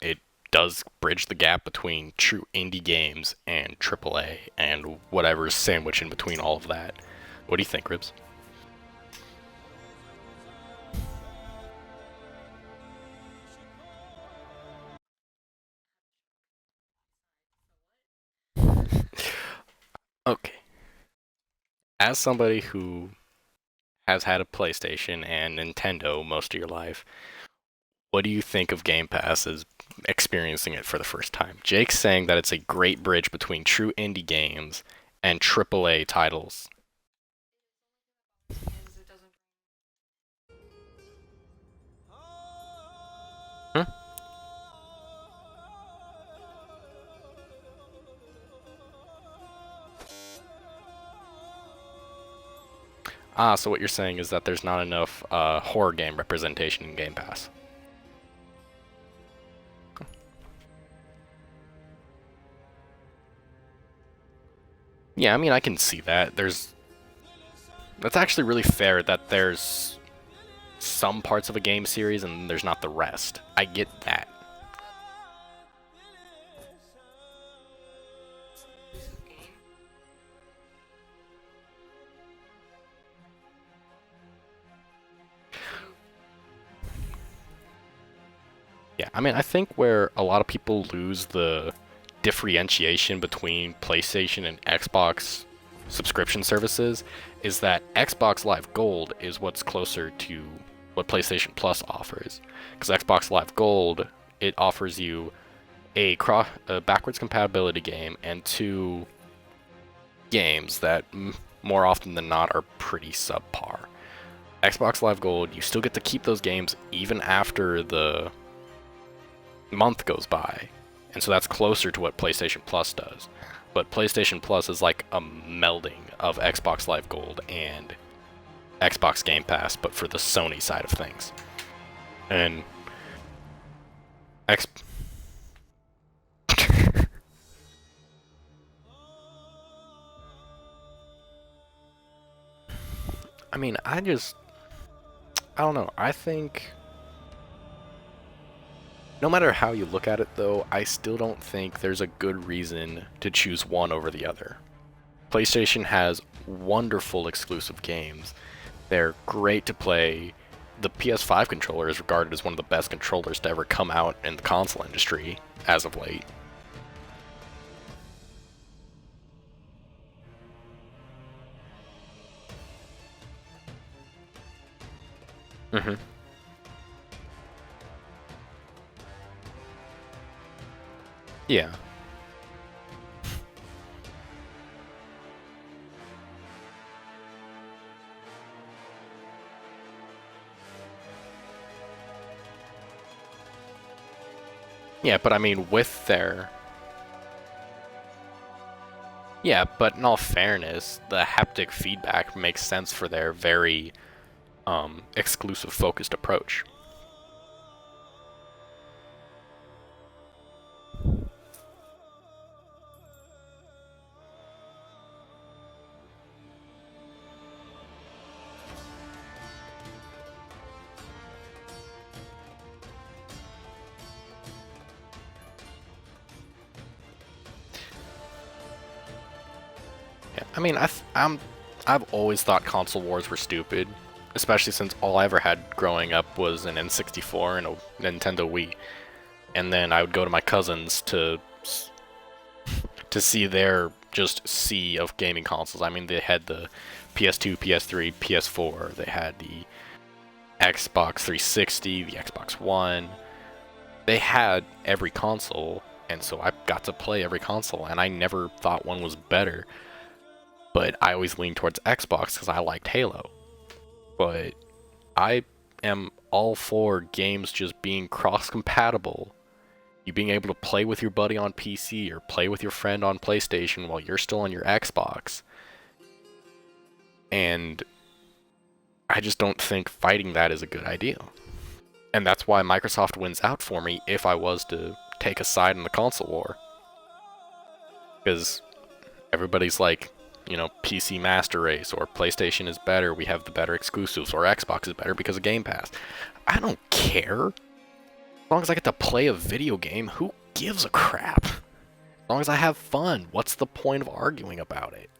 S1: It does bridge the gap between true indie games and AAA and whatever's sandwiched in between all of that. What do you think, Ribs? Okay. As somebody who has had a PlayStation and Nintendo most of your life, what do you think of Game Pass as experiencing it for the first time? Jake's saying that it's a great bridge between true indie games and AAA titles. Hmm? Ah, so what you're saying is that there's not enough horror game representation in Game Pass. Yeah, I mean, I can see that. That's actually really fair that there's some parts of a game series and there's not the rest. I get that. I mean, I think where a lot of people lose the differentiation between PlayStation and Xbox subscription services is that Xbox Live Gold is what's closer to what PlayStation Plus offers. Because Xbox Live Gold, it offers you a backwards compatibility game and 2 games that more often than not are pretty subpar. Xbox Live Gold, you still get to keep those games even after the month goes by. And so that's closer to what PlayStation Plus does. But PlayStation Plus is like a melding of Xbox Live Gold and Xbox Game Pass, but for the Sony side of things. And I mean, I don't know. I think no matter how you look at it, though, I still don't think there's a good reason to choose one over the other. PlayStation has wonderful exclusive games. They're great to play. The PS5 controller is regarded as one of the best controllers to ever come out in the console industry as of late. Mm-hmm. Yeah. Yeah, but I mean, with their... Yeah, but in all fairness, the haptic feedback makes sense for their very exclusive focused approach. Yeah, I mean, I've always thought console wars were stupid, especially since all I ever had growing up was an N64 and a Nintendo Wii. And then I would go to my cousins to see their just sea of gaming consoles. I mean, they had the PS2, PS3, PS4, they had the Xbox 360, the Xbox One. They had every console, and so I got to play every console, and I never thought one was better. But I always leaned towards Xbox because I liked Halo. But I am all for games just being cross-compatible. You being able to play with your buddy on PC or play with your friend on PlayStation while you're still on your Xbox. And I just don't think fighting that is a good idea. And that's why Microsoft wins out for me if I was to take a side in the console war. Because everybody's like, you know, PC Master Race, or PlayStation is better, we have the better exclusives, or Xbox is better because of Game Pass. I don't care. As long as I get to play a video game, who gives a crap? As long as I have fun, what's the point of arguing about it?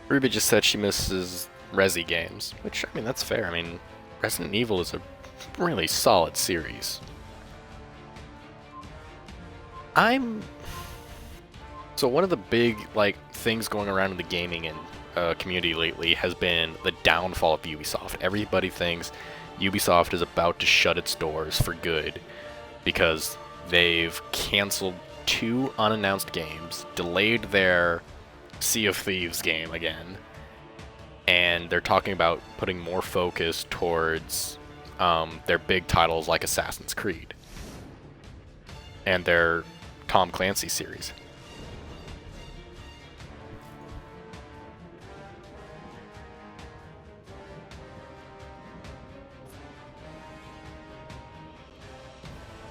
S1: Ruby just said she misses Resi games, which, I mean, that's fair. I mean, Resident Evil is a really solid series. So one of the big, like, things going around in the gaming and community lately has been the downfall of Ubisoft. Everybody thinks Ubisoft is about to shut its doors for good because they've canceled 2 unannounced games, delayed their Sea of Thieves game again, and they're talking about putting more focus towards their big titles like Assassin's Creed and their Tom Clancy series.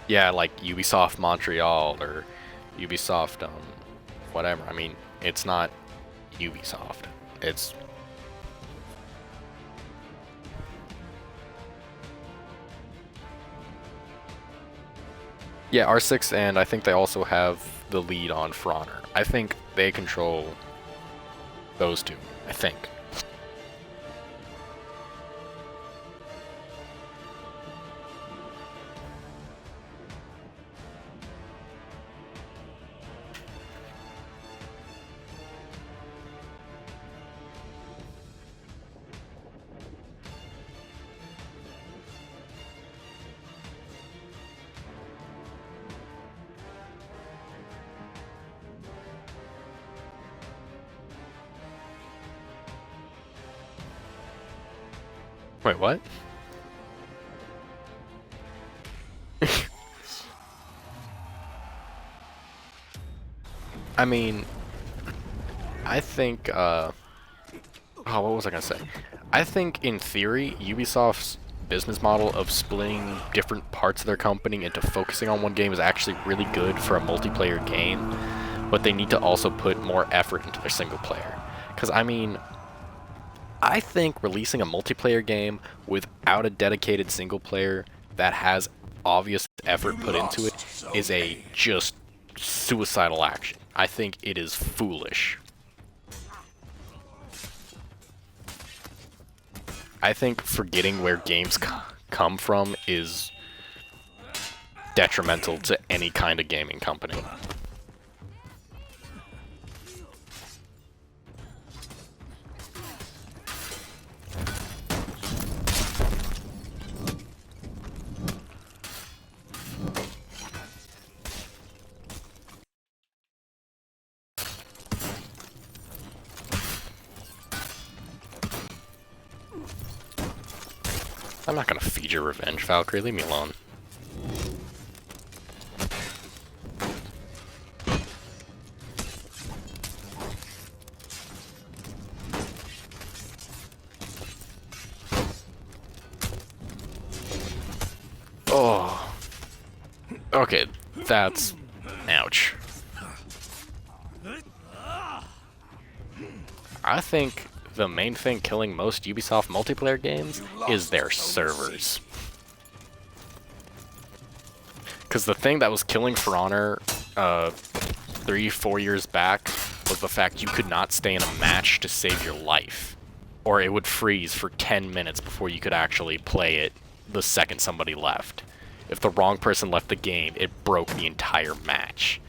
S1: Yeah, like Ubisoft Montreal or Ubisoft, whatever. I mean, it's not Ubisoft. It's yeah, R6, and I think they also have the lead on For Honor. I think they control those two. I think. Wait, what? I mean, I think, oh, what was I gonna say? I think, in theory, Ubisoft's business model of splitting different parts of their company into focusing on one game is actually really good for a multiplayer game, but they need to also put more effort into their single player. Because, I mean, I think releasing a multiplayer game without a dedicated single player that has obvious effort put into it is a just suicidal action. I think it is foolish. I think forgetting where games come from is detrimental to any kind of gaming company. I'm not gonna feed your revenge, Valkyrie. Leave me alone. Oh. Okay, that's... ouch. I think the main thing killing most Ubisoft multiplayer games is their servers. Because the thing that was killing For Honor 3-4 years back was the fact you could not stay in a match to save your life. Or it would freeze for 10 minutes before you could actually play it the second somebody left. If the wrong person left the game, it broke the entire match.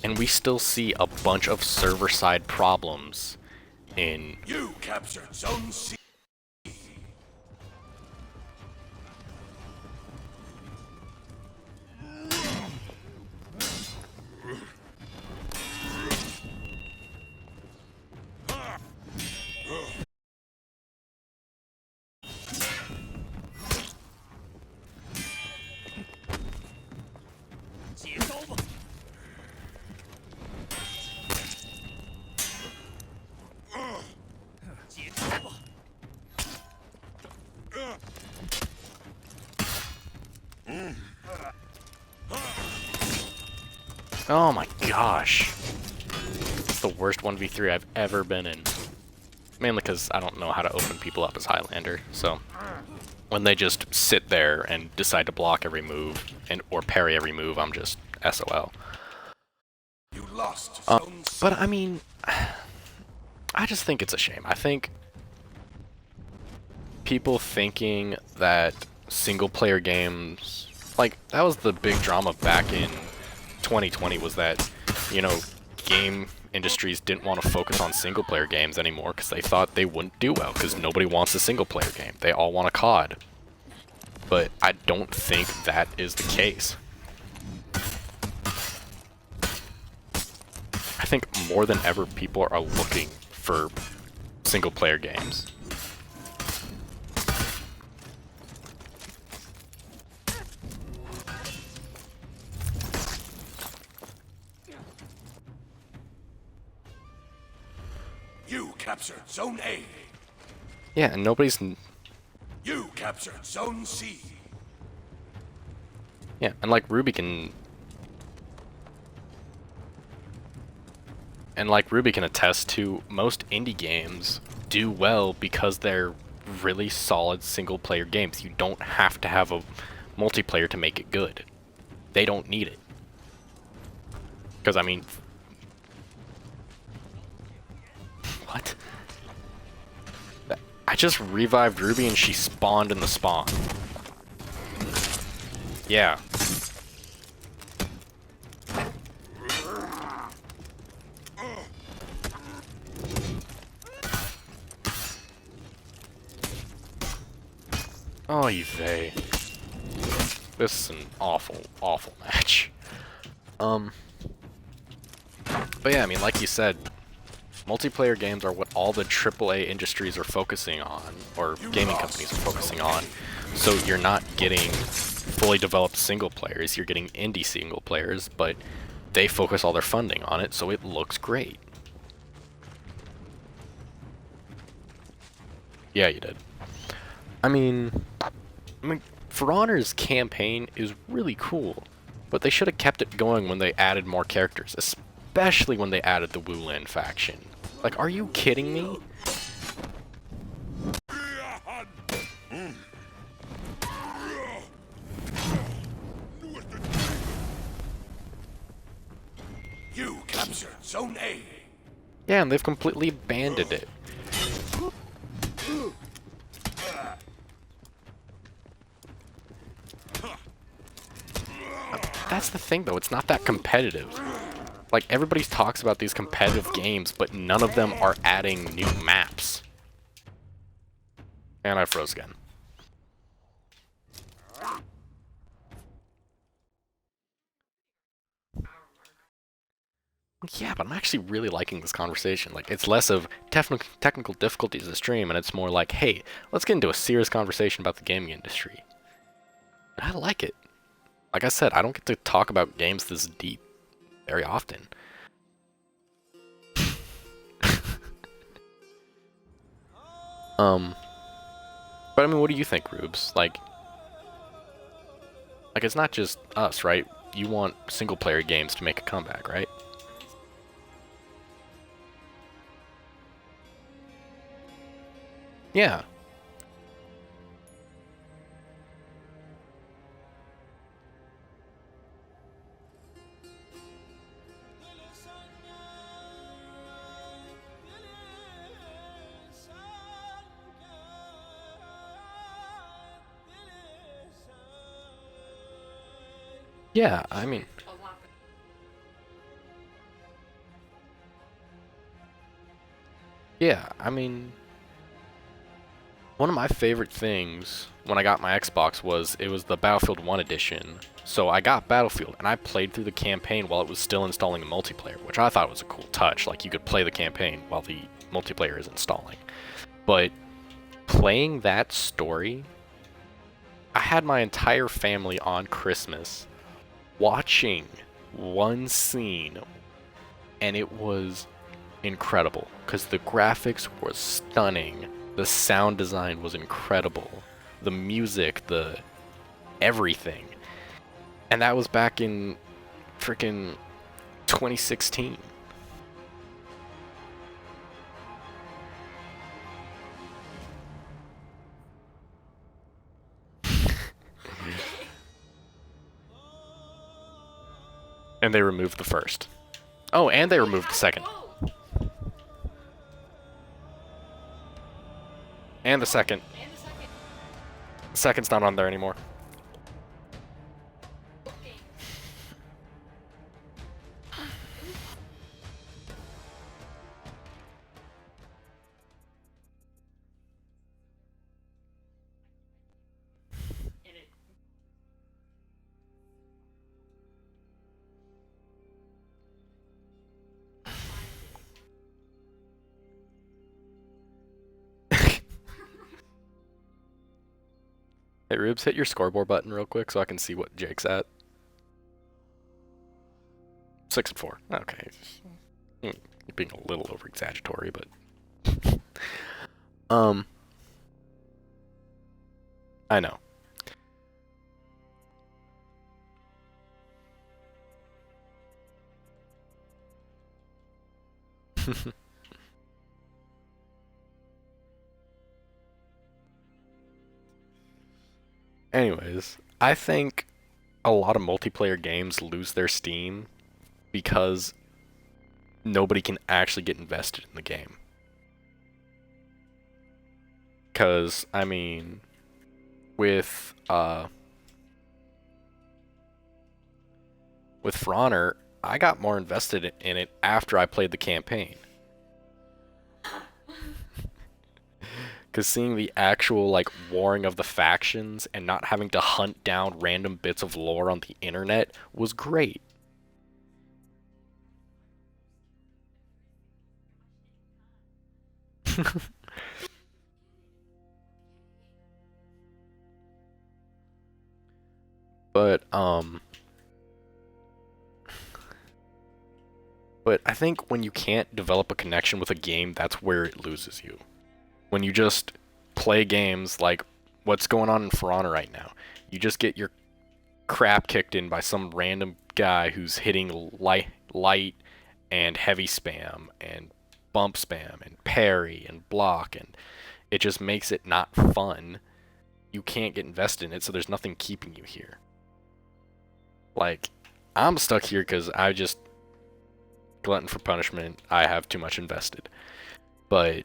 S1: And we still see a bunch of server-side problems in...
S2: You captured Zone C.
S1: Oh my gosh. It's the worst 1v3 I've ever been in. Mainly because I don't know how to open people up as Highlander, so... when they just sit there and decide to block every move, or parry every move, I'm just SOL.
S2: You lost Zone C.
S1: But I mean... I just think it's a shame. I think... people thinking that single-player games... like, that was the big drama back in 2020, was that, you know, game industries didn't want to focus on single-player games anymore because they thought they wouldn't do well, because nobody wants a single-player game. They all want a COD. But I don't think that is the case. I think more than ever people are looking for single-player games.
S2: You captured Zone A.
S1: Yeah, and nobody's...
S2: You captured Zone C.
S1: Yeah, and like Ruby can attest to, most indie games do well because they're really solid single player games. You don't have to have a multiplayer to make it good. They don't need it. Because I mean, what? I just revived Ruby and she spawned in the spawn. Yeah. Oh, Yve. This is an awful, awful match. But yeah, I mean, like you said, multiplayer games are what all the AAA industries are focusing on, or gaming companies are focusing on. So you're not getting fully developed single players, you're getting indie single players, but they focus all their funding on it, so it looks great. Yeah, you did. I mean, For Honor's campaign is really cool, but they should have kept it going when they added more characters, especially when they added the Wulin faction. Like, are you kidding me?
S2: You captured Zone A.
S1: Yeah, and they've completely abandoned it. That's the thing, though. It's not that competitive. Like, everybody talks about these competitive games, but none of them are adding new maps. And I froze again. Yeah, but I'm actually really liking this conversation. Like, it's less of technical difficulties of the stream, and it's more like, hey, let's get into a serious conversation about the gaming industry. And I like it. Like I said, I don't get to talk about games this deep very often. But I mean, what do you think, Rubes? Like it's not just us, right? You want single-player games to make a comeback, right? Yeah. Yeah, I mean... Yeah, I mean... One of my favorite things when I got my Xbox was, it was the Battlefield 1 edition. So I got Battlefield, and I played through the campaign while it was still installing the multiplayer, which I thought was a cool touch. Like, you could play the campaign while the multiplayer is installing. But playing that story, I had my entire family on Christmas watching one scene, and it was incredible because the graphics were stunning, the sound design was incredible, the music, the everything. And that was back in freaking 2016. And they removed the first. Oh, and they removed the second. And the second. The second's not on there anymore. Hey Rubes, hit your scoreboard button real quick so I can see what Jake's at. 6-4. Okay. You're being a little over exaggeratory, but I know. Anyways, I think a lot of multiplayer games lose their steam because nobody can actually get invested in the game. Because, I mean, with For Honor, I got more invested in it after I played the campaign. Because seeing the actual, like, warring of the factions and not having to hunt down random bits of lore on the internet was great. But I think when you can't develop a connection with a game, that's where it loses you. When you just play games like what's going on in For Honor right now, you just get your crap kicked in by some random guy who's hitting light and heavy spam and bump spam and parry and block, and it just makes it not fun. You can't get invested in it, so there's nothing keeping you here. Like, I'm stuck here because I just glutton for punishment. I have too much invested. But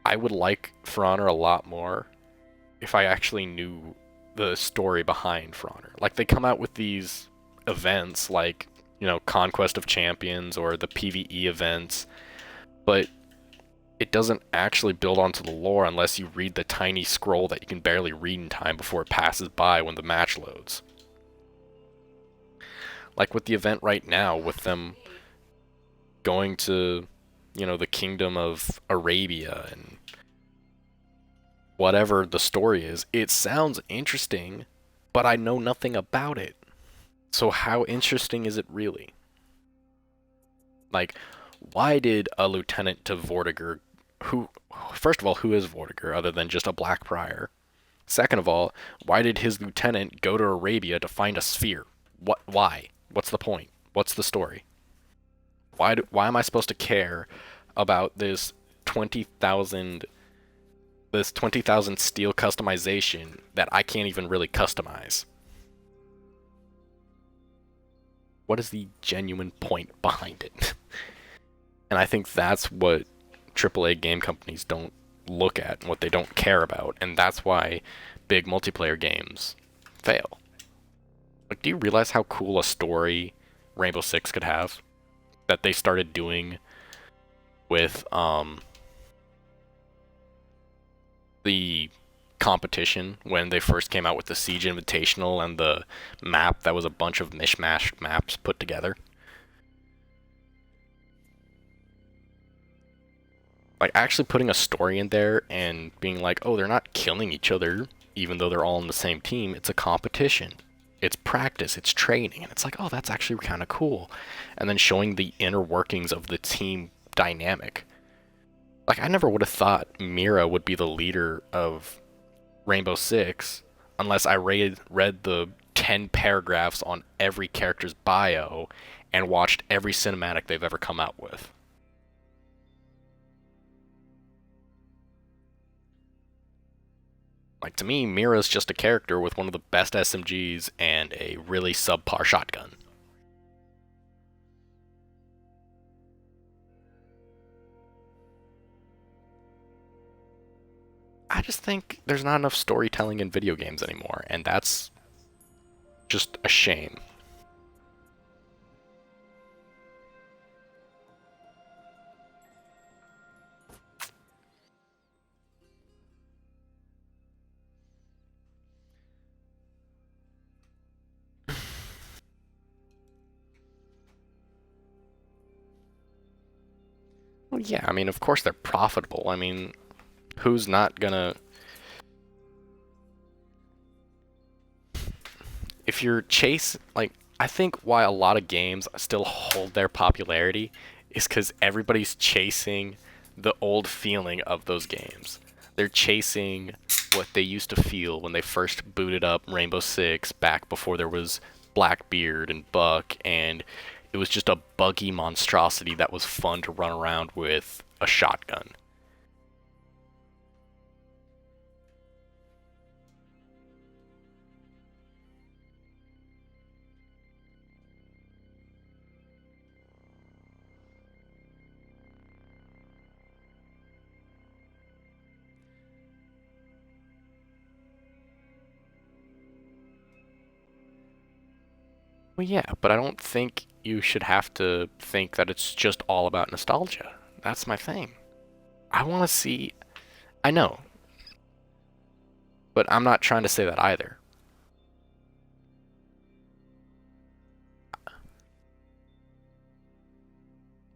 S1: I would like For Honor a lot more if I actually knew the story behind For Honor. Like, they come out with these events like, you know, Conquest of Champions or the PvE events, but it doesn't actually build onto the lore unless you read the tiny scroll that you can barely read in time before it passes by when the match loads. Like with the event right now, with them going to, you know, the Kingdom of Arabia and whatever the story is, it sounds interesting, but I know nothing about it. So how interesting is it really? Like, why did a lieutenant to Vortigern, first of all, who is Vortigern other than just a Black Prior? Second of all, why did his lieutenant go to Arabia to find a sphere? Why? What's the point? What's the story? Why am I supposed to care about this 20,000 steel customization that I can't even really customize? What is the genuine point behind it? And I think that's what AAA game companies don't look at and what they don't care about, and that's why big multiplayer games fail. Like, do you realize how cool a story Rainbow Six could have? That they started doing with the competition when they first came out with the Siege Invitational and the map that was a bunch of mishmash maps put together. Like, actually putting a story in there and being like, oh, they're not killing each other even though they're all on the same team. It's a competition. It's practice, it's training, and it's like, oh, that's actually kind of cool. And then showing the inner workings of the team dynamic. Like, I never would have thought Mira would be the leader of Rainbow Six unless I read the 10 paragraphs on every character's bio and watched every cinematic they've ever come out with. Like, to me, Mira's just a character with one of the best SMGs and a really subpar shotgun. I just think there's not enough storytelling in video games anymore, and that's just a shame. Well, yeah, I mean, of course they're profitable. I mean, who's not gonna... If you're I think why a lot of games still hold their popularity is because everybody's chasing the old feeling of those games. They're chasing what they used to feel when they first booted up Rainbow Six back before there was Blackbeard and Buck, and it was just a buggy monstrosity that was fun to run around with a shotgun. Well, yeah, but I don't think you should have to think that it's just all about nostalgia. That's my thing. I want to see. I know, but I'm not trying to say that either.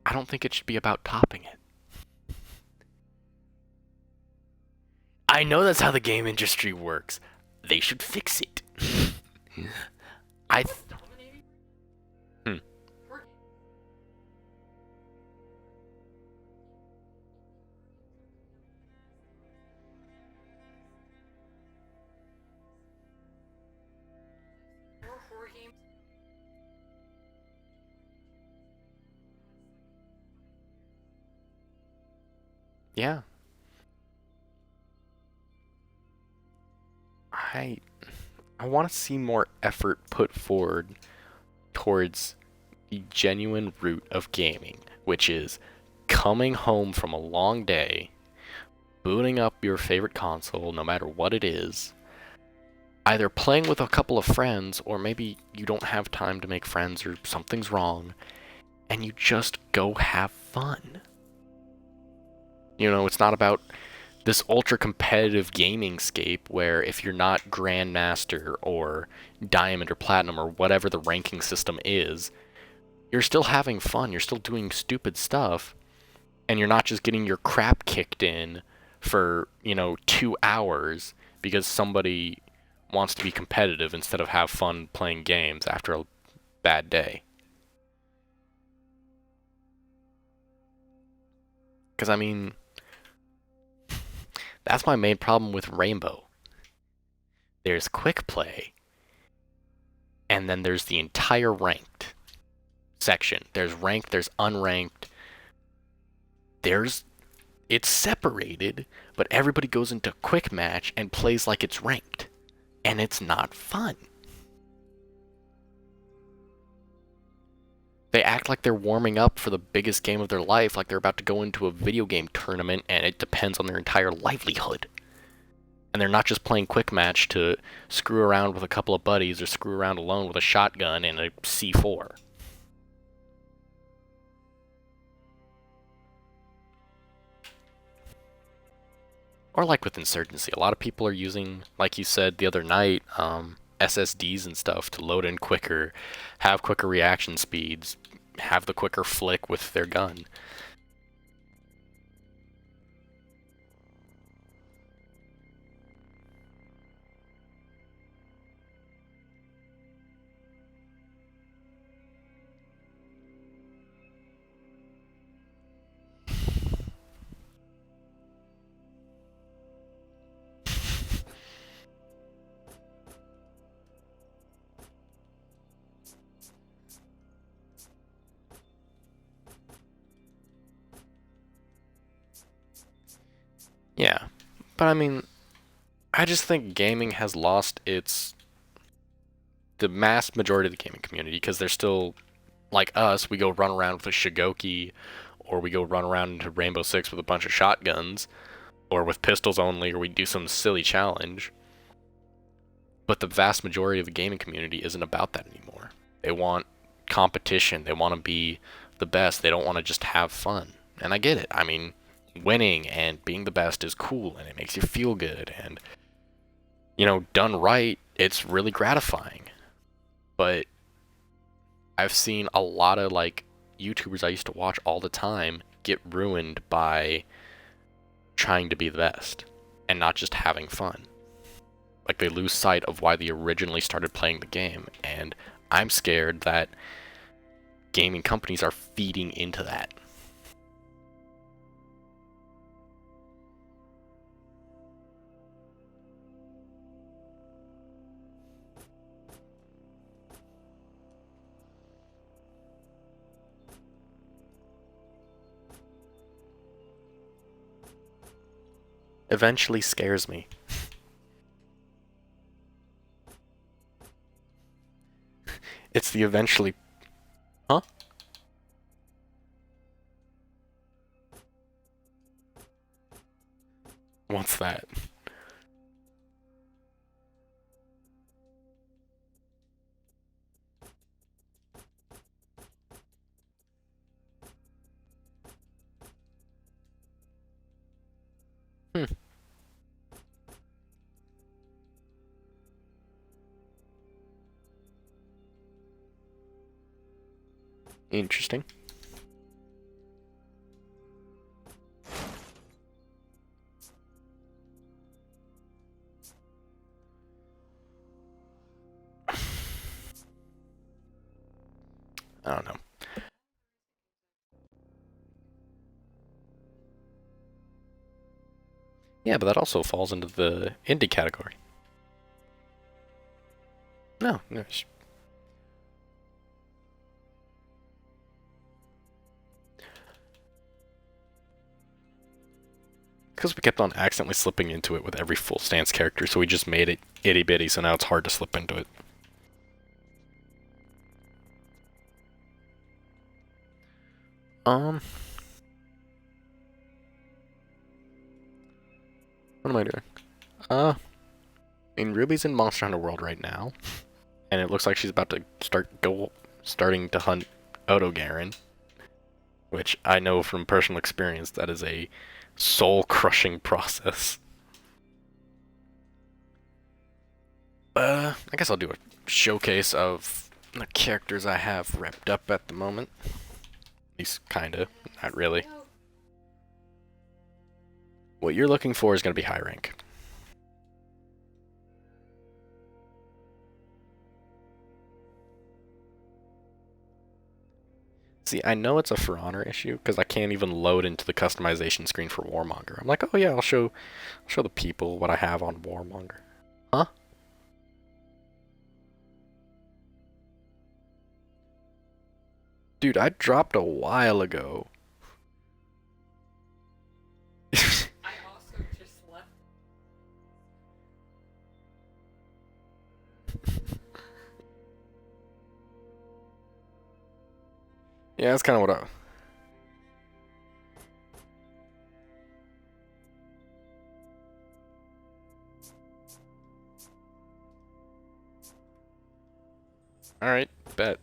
S1: I don't think it should be about topping it. I know that's how the game industry works. They should fix it. I. Hmm. Yeah. I I want to see more effort put forward towards the genuine root of gaming, which is coming home from a long day, booting up your favorite console, no matter what it is, either playing with a couple of friends, or maybe you don't have time to make friends or something's wrong, and you just go have fun. You know, it's not about this ultra competitive gaming scape where if you're not Grandmaster or Diamond or Platinum or whatever the ranking system is, you're still having fun, you're still doing stupid stuff, and you're not just getting your crap kicked in for, 2 hours because somebody wants to be competitive instead of have fun playing games after a bad day. Because, I mean, that's my main problem with Rainbow. There's quick play, and then there's the entire ranked section. There's ranked, there's unranked. It's separated, but everybody goes into quick match and plays like it's ranked. And it's not fun. They act like they're warming up for the biggest game of their life, like they're about to go into a video game tournament and it depends on their entire livelihood. And they're not just playing quick match to screw around with a couple of buddies or screw around alone with a shotgun and a C4. Or like with Insurgency, a lot of people are using, like you said the other night, SSDs and stuff to load in quicker, have quicker reaction speeds, have the quicker flick with their gun. Yeah, but I mean, I just think gaming has lost the mass majority of the gaming community because they're still, like us, we go run around with a Shigoki, or we go run around into Rainbow Six with a bunch of shotguns, or with pistols only, or we do some silly challenge. But the vast majority of the gaming community isn't about that anymore. They want competition, they want to be the best, they don't want to just have fun. And I get it. I mean, winning and being the best is cool and it makes you feel good, and done right, it's really gratifying. But I've seen a lot of YouTubers I used to watch all the time get ruined by trying to be the best and not just having fun. Like, they lose sight of why they originally started playing the game, and I'm scared that gaming companies are feeding into that. eventually scares me. It's the eventually... Huh? What's that? Hmm. Interesting. I don't know. Yeah, but that also falls into the indie category. No, no. Because we kept on accidentally slipping into it with every full stance character, so we just made it itty bitty, so now it's hard to slip into it. What am I doing? Ruby's in Monster Hunter World right now, and it looks like she's about to starting to hunt Odogaron, which I know from personal experience that is a soul-crushing process. I guess I'll do a showcase of the characters I have repped up at the moment. At least kinda, not really. What you're looking for is going to be high rank. See, I know it's a For Honor issue because I can't even load into the customization screen for Warmonger. I'm like, oh yeah, I'll show the people what I have on Warmonger. Huh? Dude, I dropped a while ago.
S4: I also just left.
S1: Yeah, that's kind of what I... Alright, bet.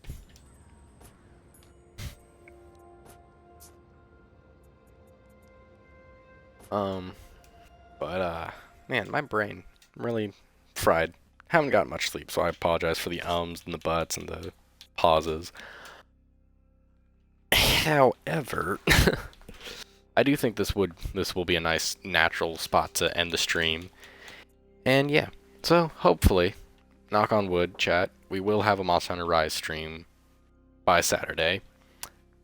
S1: Man, my brain, I'm really fried. Haven't got much sleep, so I apologize for the ums and the buts and the pauses. However, I do think this will be a nice natural spot to end the stream. And yeah, so hopefully, knock on wood, chat, we will have a Monster Hunter Rise stream by Saturday.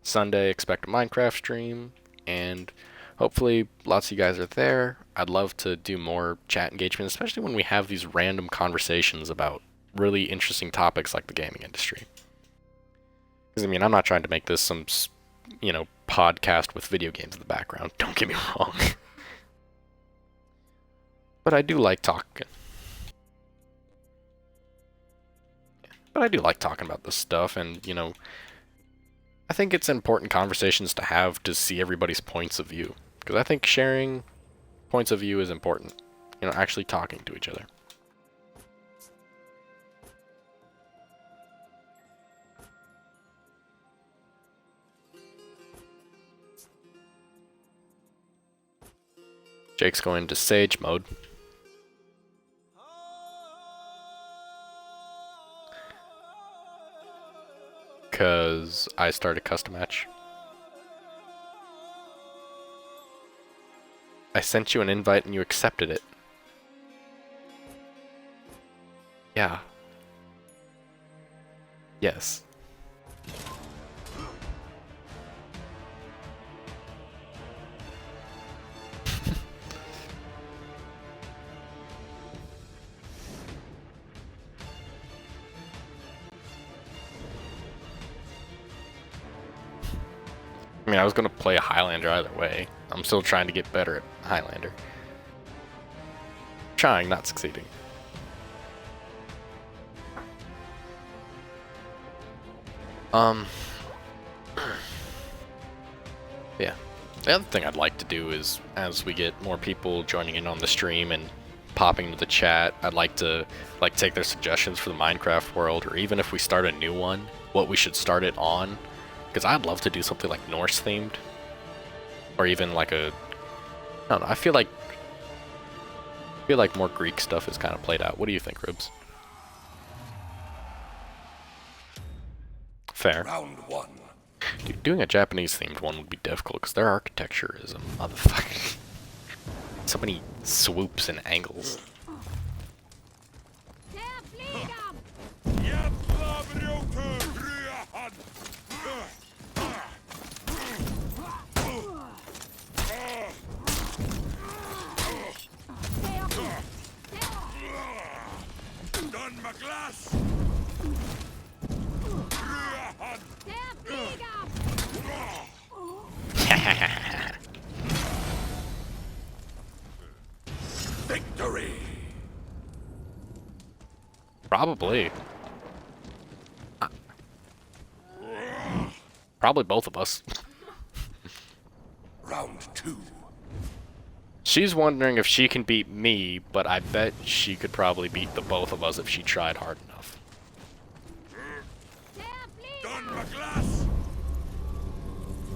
S1: Sunday, expect a Minecraft stream, and hopefully lots of you guys are there. I'd love to do more chat engagement, especially when we have these random conversations about really interesting topics like the gaming industry. Because, I mean, I'm not trying to make this some, you know, podcast with video games in the background. Don't get me wrong. But I do like talking. But I do like talking about this stuff, and, you know, I think it's important conversations to have to see everybody's points of view. Because I think sharing points of view is important. You know, actually talking to each other. Jake's going to Sage mode. Because I started custom match. I sent you an invite and you accepted it. Yeah. Yes. I mean, I was gonna play a Highlander either way. I'm still trying to get better at Highlander. Trying, not succeeding. Yeah. The other thing I'd like to do is, as we get more people joining in on the stream and popping into the chat, I'd like to take their suggestions for the Minecraft world, or even if we start a new one, what we should start it on. Because I'd love to do something like Norse themed, or even like I don't know. I feel like more Greek stuff is kind of played out. What do you think, Ribs? Fair.
S2: Round one.
S1: Dude, doing a Japanese themed one would be difficult because their architecture is a motherfucker. So many swoops and angles.
S2: Victory.
S1: Probably. Probably both of us.
S2: Round two.
S1: She's wondering if she can beat me, but I bet she could probably beat the both of us if she tried hard enough.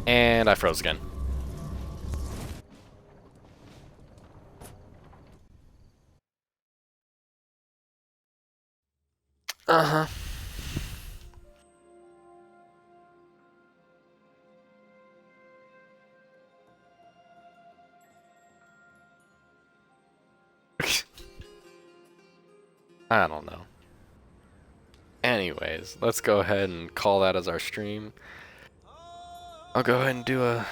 S1: And I froze again. Uh-huh. I don't know. Anyways, let's go ahead and call that as our stream. I'll go ahead and do a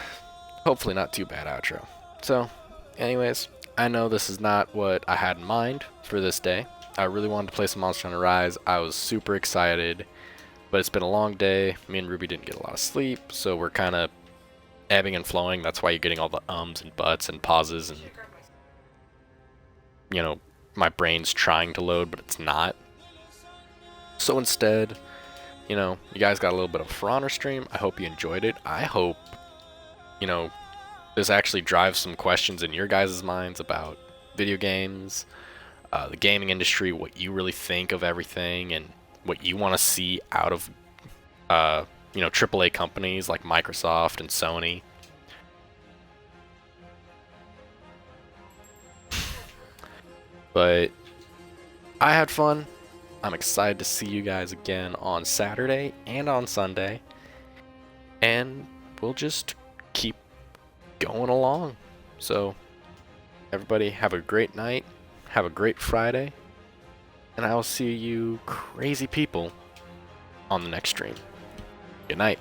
S1: hopefully not too bad outro. So, anyways, I know this is not what I had in mind for this day. I really wanted to play some Monster Hunter Rise. I was super excited, but it's been a long day. Me and Ruby didn't get a lot of sleep, so we're kind of ebbing and flowing. That's why you're getting all the ums and buts and pauses and, you know, my brain's trying to load, but it's not. So instead, you know, you guys got a little bit of a For Honor stream. I hope you enjoyed it. I hope, you know, this actually drives some questions in your guys' minds about video games, the gaming industry, what you really think of everything, and what you want to see out of, you know, AAA companies like Microsoft and Sony. But I had fun. I'm excited to see you guys again on Saturday and on Sunday. And we'll just keep going along. So, everybody have a great night. Have a great Friday. And I will see you crazy people on the next stream. Good night.